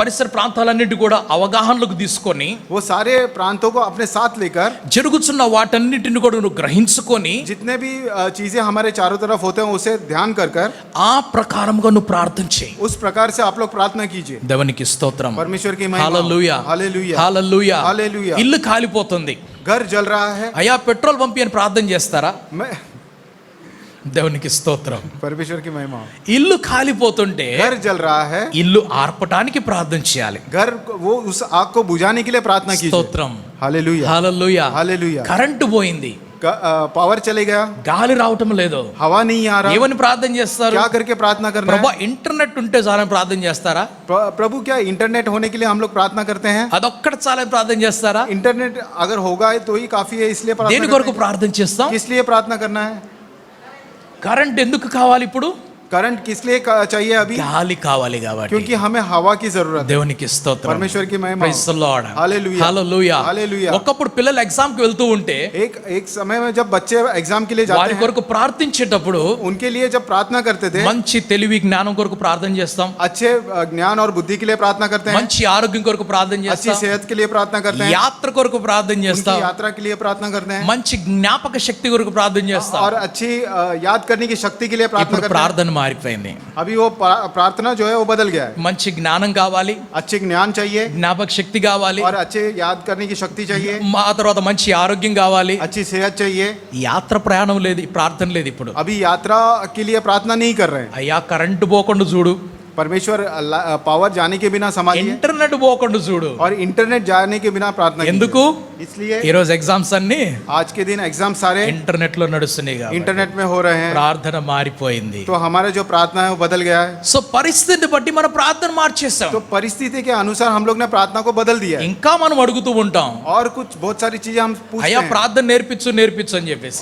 పరిసర ప్రాంతాలన్నిటి కూడా అవగాహనలోకి తీసుకొని, वो सारे प्रांतों को अपने साथ लेकर, జరుగుతున్న వాటన్నిటిని కూడా నువ్వు గ్రహించుకొని, जितने भी चीजें हमारे चारों तरफ होते हैं उसे ध्यान कर कर ఆ ప్రకారంగా నువ్వు ప్రార్థన చేయి. उस प्रकार से आप लोग प्रार्थना कीजिए। దేవునికి స్తోత్రం. परमेश्वर की महिमा हो। హల్లెలూయా. हालेलुया। హల్లెలూయా. हालेलुया। ఇల్లు కాలిపోతుంది, घर जल रहा है, అయ్యా పెట్రోల్ పంపి అని ప్రార్థన చేస్తారా? मैं దేవునికి స్తోత్రం. परमेश्वर की महिमा हो। ఇల్లు కాలిపోతుంటే घर जल रहा है, ఇల్లు ఆర్పటానికి ప్రార్థన చేయాలి. घर वो उस आग को बुझाने के लिए प्रार्थना कीजिए। స్తోత్రం. हालेलुया। హల్లెలూయా. हालेलुया। కరెంటు పోయింది, पावर चले गया, గాలి రావటం లేదు. हवा नहीं आ रहा, ఏమని ప్రార్థన చేస్తారు? क्या करके प्रार्थना करना है? ప్రభా ఇంటర్నెట్ ఉంటే చాలని ప్రార్థన చేస్తారా? प्रभु क्या इंटरनेट होने के लिए हम लोग प्रार्थना करते हैं? అదొక్కటి చాలని ప్రార్థన చేస్తారా? इंटरनेट अगर होगा तो ही काफी है, इसलिए దేని प्रार्थना కొరకు करते ప్రార్థన చేస్తాం? हैं। किस लिए प्रार्थना करना है? కరెంట్ ఎందుకు కావాలి ఇప్పుడు? करंट किस लिए चाहिए अभी? గాలి కావాలి కాబట్టి. क्योंकि हमें हवा की जरूरत है। దేవునికి స్తోత్రం. परमेश्वर की महिमा। Praise the Lord. Hallelujah. Hallelujah. Hallelujah. ఒకప్పుడు పిల్లలు ఎగ్జామ్ కి వెళ్తూ ఉంటే एक समय में जब बच्चे एग्जाम के लिए जाते వారి हैं, కొరకు ప్రార్థించేటప్పుడు उनके लिए जब प्रार्थना करते थे, మంచి తెలివి జ్ఞానం కొరకు ప్రార్థన చేస్తాం. अच्छे ज्ञान और बुद्धि के लिए प्रार्थना करते हैं, మంచి ఆరోగ్యం కొరకు ప్రార్థన अच्छी చేస్తాం. सेहत के लिए प्रार्थना करते हैं, యాత్ర కొరకు ప్రార్థన उनकी చేస్తాం. यात्रा के लिए प्रार्थना करते हैं, మంచి జ్ఞాపక శక్తి కొరకు ప్రార్థన చేస్తాం. और अच्छी याद करने की शक्ति के लिए प्रार्थना ఇప్పుడు करते हैं। ప్రార్థన మారిపోయింది. अभी वो प्रार्थना जो है वो बदल गया है। మంచి జ్ఞానం కావాలి, अच्छे ज्ञान चाहिए జ్ఞాపక శక్తి కావాలి, और अच्छे याद करने की शक्ति चाहिए, ఆ తర్వాత మంచి ఆరోగ్యం కావాలి. अच्छी सेहत चाहिए। యాత్ర ప్రయాణం లేదు, ప్రార్థన లేదు. ఇప్పుడు अभी यात्रा के लिए प्रार्थना नहीं कर रहे हैं। అయ్యా కరెంటు పోకుండా చూడు, परमेश्वर पावर जाने के बिना संभालिए, ఇంటర్నెట్ పోకుండా చూడు. और इंटरनेट जाने के बिना प्रार्थना ఎందుకు? कीजिए। इसलिए ఈ రోజు ఎగ్జామ్స్ అన్ని आज के दिन एग्जाम सारे ఇంటర్నెట్ లో నడుస్తున్నాయి కాబట్టి इंटरनेट में हो रहे हैं, ప్రార్థన మారిపోయింది. तो हमारा जो प्रार्थना है वो बदल गया है। సో పరిస్థితిని బట్టి మన ప్రార్థన మార్చేస్తాం. तो परिस्थिति के अनुसार हम लोग ने प्रार्थना को बदल दिया है, ఇంకా మనం అడుగుతూ ఉంటాం, और कुछ बहुत सारी चीजें हम पूछते అయ్యా हैं, ప్రార్థన నేర్పించు నేర్పించు అని చెప్పేసి.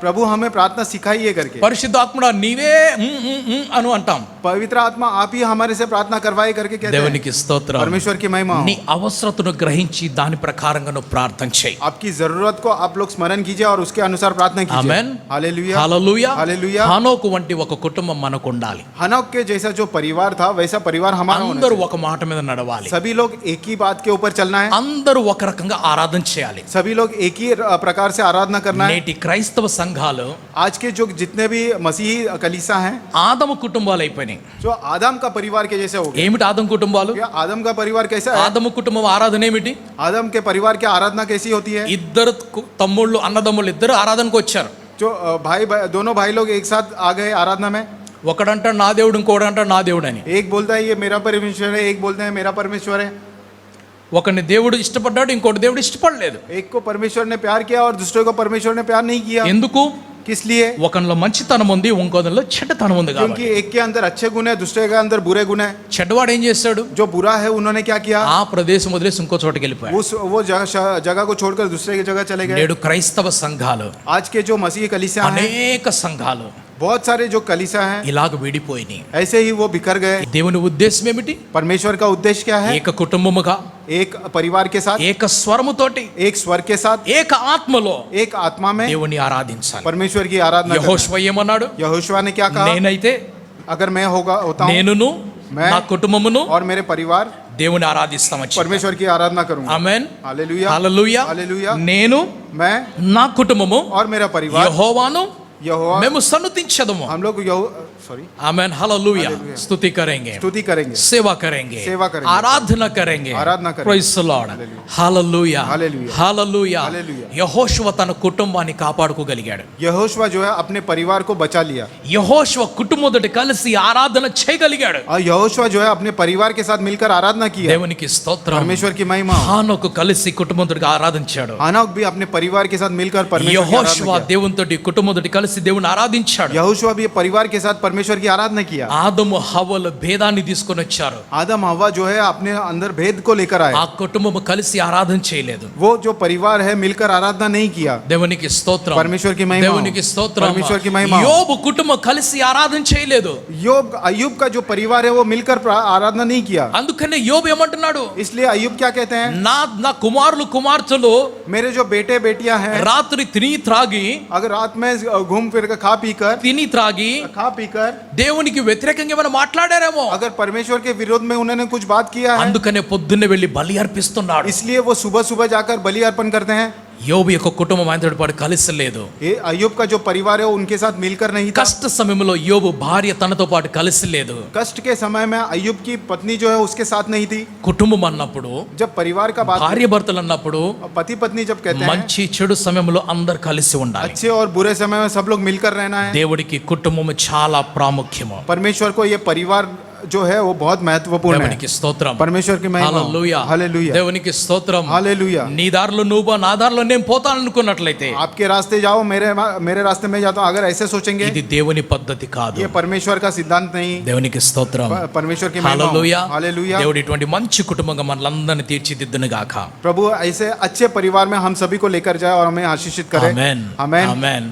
प्रभु हमें प्रार्थना सिखाइए करके। పరిశుద్ధాత్ముడా నీవే అను అంటాం. पवित्र आत्मा आप ही हमारे से प्रार्थना करवाए करके कहते हैं। దేవునికి స్తోత్రం. परमेश्वर की महिमा हो। నీ అవసరతను గ్రహించి దాని ప్రకారంగా నువ్వు ప్రార్థన చేయి. आपकी जरूरत को आप लोग स्मरण कीजिए और उसके अनुसार प्रार्थना कीजिए। ఆమేన్. हालेलुया। హల్లెలూయా. हालेलुया। హనోకు వంటి ఒక కుటుంబం మనకు ఉండాలి. हनोक के जैसा जो परिवार था वैसा परिवार हमारा होना అందరూ चाहिए। ఒక మాట మీద నడవాలి. सभी लोग एक ही बात के ऊपर चलना है, అందరూ ఒక రకంగా ఆరాధన చేయాలి. सभी लोग एक ही प्रकार से आराधना करना है। నేటి క్రైస్తవ సంఘాలు आज के जो जितने भी मसीही कलीसिया हैं, ఆదము కుటుంబాలు అయిపోయినాయి. जो आदम का परिवार के जैसे हो गए। ఏమిటి ఆదం కుటుంబాలు? क्या आदम का परिवार कैसा है? ఆదము కుటుంబం ఆరాధన ఏమిటి? आदम के परिवार की आराधना कैसी होती है? ఇద్దరు తమ్ముళ్ళు అన్నదమ్ముళ్ళు ఇద్దరు ఆరాధనకు వచ్చారు. जो दोनों भाई लोग एक साथ आ गए आराधना में। ఒకడంటాడు నా దేవుడు, ఇంకోడు అంటాడు నా దేవుడు అని. एक बोलता है ये मेरा परमेश्वर है, एक बोलते हैं मेरा परमेश्वर है। ఒకరిని దేవుడు ఇష్టపడ్డాడు, ఇంకోటి దేవుడు ఇష్టపడలేదు. एक को परमेश्वर ने प्यार किया और दूसरे को परमेश्वर ने प्यार नहीं किया। ఎందుకు? किस लिए? ఒకనిలో మంచితనం ఉంది, ఇంకోనిలో చెడ్డతనం ఉంది కాబట్టి. क्योंकि एक के अंदर अच्छे गुण है, दूसरे के अंदर बुरे गुण है। చెడ్డవాడు ఏం చేశాడు? जो बुरा है उन्होंने क्या किया? ఆ ప్రదేశం వదిలేసి ఇంకో చోటకి వెళ్ళిపోయాడు. वो जगह को छोड़कर दूसरे की जगह चले गए। నేడు క్రైస్తవ సంఘాలు, आज के जो मसीही कलीसिया हैं, అనేక సంఘాలు बहुत सारे जो कलीसिया हैं ఇలాగ విడిపోయినాయి. ऐसे ही वो बिखर गए। దేవుని ఉద్దేశం ఏమిటి? परमेश्वर का उद्देश्य क्या है? ఏక కుటుంబముగా, एक परिवार के साथ, ఏక స్వరముతోటి, एक स्वर के साथ, ఏక ఆత్మలో एक आत्मा में దేవుని ఆరాధించాలి. परमेश्वर की आराधना करना। యెహోషువ ఏమన్నాడు? यहोशुआ ने क्या कहा? నేనైతే, अगर मैं होता हूँ నేనును मैं నా కుటుంబమును और मेरे परिवार దేవుని ఆరాధిస్తామని. परमेश्वर की आराधना करूंगा। ఆమేన్. हालेलुया। హల్లెలూయా. हालेलुया। నేను मैं నా కుటుంబము और मेरा परिवार యెహోవాను यहोवा మేము సన్నుతించదము. हम लोग सॉरी आमेन. हालेलुया. हालेलुया। स्तुति करेंगे, स्तुति करेंगे, सेवा करेंगे, सेवा करेंगे, आराधना करेंगे. आराधना करेंगे. Praise the Lord. Hallelujah. Hallelujah. Hallelujah. Hallelujah. Hallelujah. యెహోషువ తన కుటుంబాన్ని కాపాడుకోగలిగాడు. यहोशुआ जो है अपने परिवार को बचा लिया, యెహోషువ కుటుంబంతో కలిసి ఆరాధన చేయగలిగాడు. और यहोशुआ जो है अपने परिवार के साथ मिलकर आराधना किया। దేవునికి స్తోత్రం. परमेश्वर की महिमा। హానోకు కలిసి కుటుంబంతో ఆరాధించాడు. हानोक भी अपने परिवार के साथ मिलकर परमेश्वर की యెహోషువ आराधना किया। దేవునితో కుటుంబంతో కలిసి దేవుని ఆరాధించాడు. यहोशुआ भी परिवार के साथ परमेश्वर की आराधना किया। ఆదము హవ్వలు భేదాన్ని తీసుకొని వచ్చారు. आदम हव्वा जो है अपने अंदर भेद को लेकर आए। ఆ కుటుంబం కలిసి ఆరాధన చేయలేదు. वो जो परिवार है मिलकर आराधना नहीं किया। దేవునికి స్తోత్రం. परमेश्वर की महिमा। దేవునికి స్తోత్రం. परमेश्वर की महिमा। యోబు కుటుంబం కలిసి ఆరాధన చేయలేదు. अय्यूब का जो परिवार है वो मिलकर आराधना नहीं किया। అందుకనే యోబు ఏమంటున్నాడు? इसलिए अय्यूब क्या कहते हैं? నా కుమారులు కుమార్తెలు मेरे जो बेटे बेटियां हैं, రాత్రి తిని త్రాగి, अगर रात में घूम फिर कर తిని త్రాగి खा पीकर దేవునికి వ్యతిరేకంగా ఏమైనా మాట్లాడారేమో. अगर परमेश्वर के विरोध में उन्होंने कुछ बात किया है, అందుకనే పొద్దున్నే వెళ్ళి బలి అర్పిస్తున్నాడు. इसलिए वो सुबह सुबह जाकर बलि अर्पण करते हैं। యోబు యొక్క కుటుంబం ఆయనతో పాటు కలిసి లేదు. ये अय्यूब का जो परिवार है वो उनके साथ मिलकर नहीं था। కష్ట సమయంలో యోబు భార్య తనతో పాటు కలిసి లేదు. कष्ट के समय में अय्यूब की पत्नी जो है उसके साथ नहीं थी। కుటుంబం అన్నప్పుడు, जब परिवार का बात, భార్య భర్తలు అన్నప్పుడు, पति पत्नी जब कहते हैं, మంచి చెడు సమయంలో అందరు కలిసి ఉండాలి. अच्छे और बुरे समय में सब लोग मिलकर रहना है। దేవుడికి కుటుంబం చాలా ప్రాముఖ్యము. परमेश्वर को ये परिवार जो है वो बहुत महत्वपूर्ण है। దేవునికి స్తోత్రం. परमेश्वर की महिमा। హల్లెలూయా. हालेलुया। దేవునికి స్తోత్రం. हालेलुया। నీ దారిలో నువ్వు పో, నా దారిలో నేను పోతాను అనుకున్నట్లయితే आपके रास्ते जाओ, मेरे रास्ते में जाता हूँ, अगर ऐसे सोचेंगे, ఇది దేవుని పద్ధతి కాదు. ये परमेश्वर का सिद्धांत नहीं। దేవునికి స్తోత్రం. परमेश्वर की महिमा। హల్లెలూయా. हालेलुया। దేవుడు ఇటువంటి మంచి కుటుంబంగా మనలందరినీ తీర్చిదిద్దును గాక. प्रभु ऐसे अच्छे परिवार में हम सभी को लेकर जाए और हमें आशीषित करे। ఆమేన్. आमेन। ఆమేన్.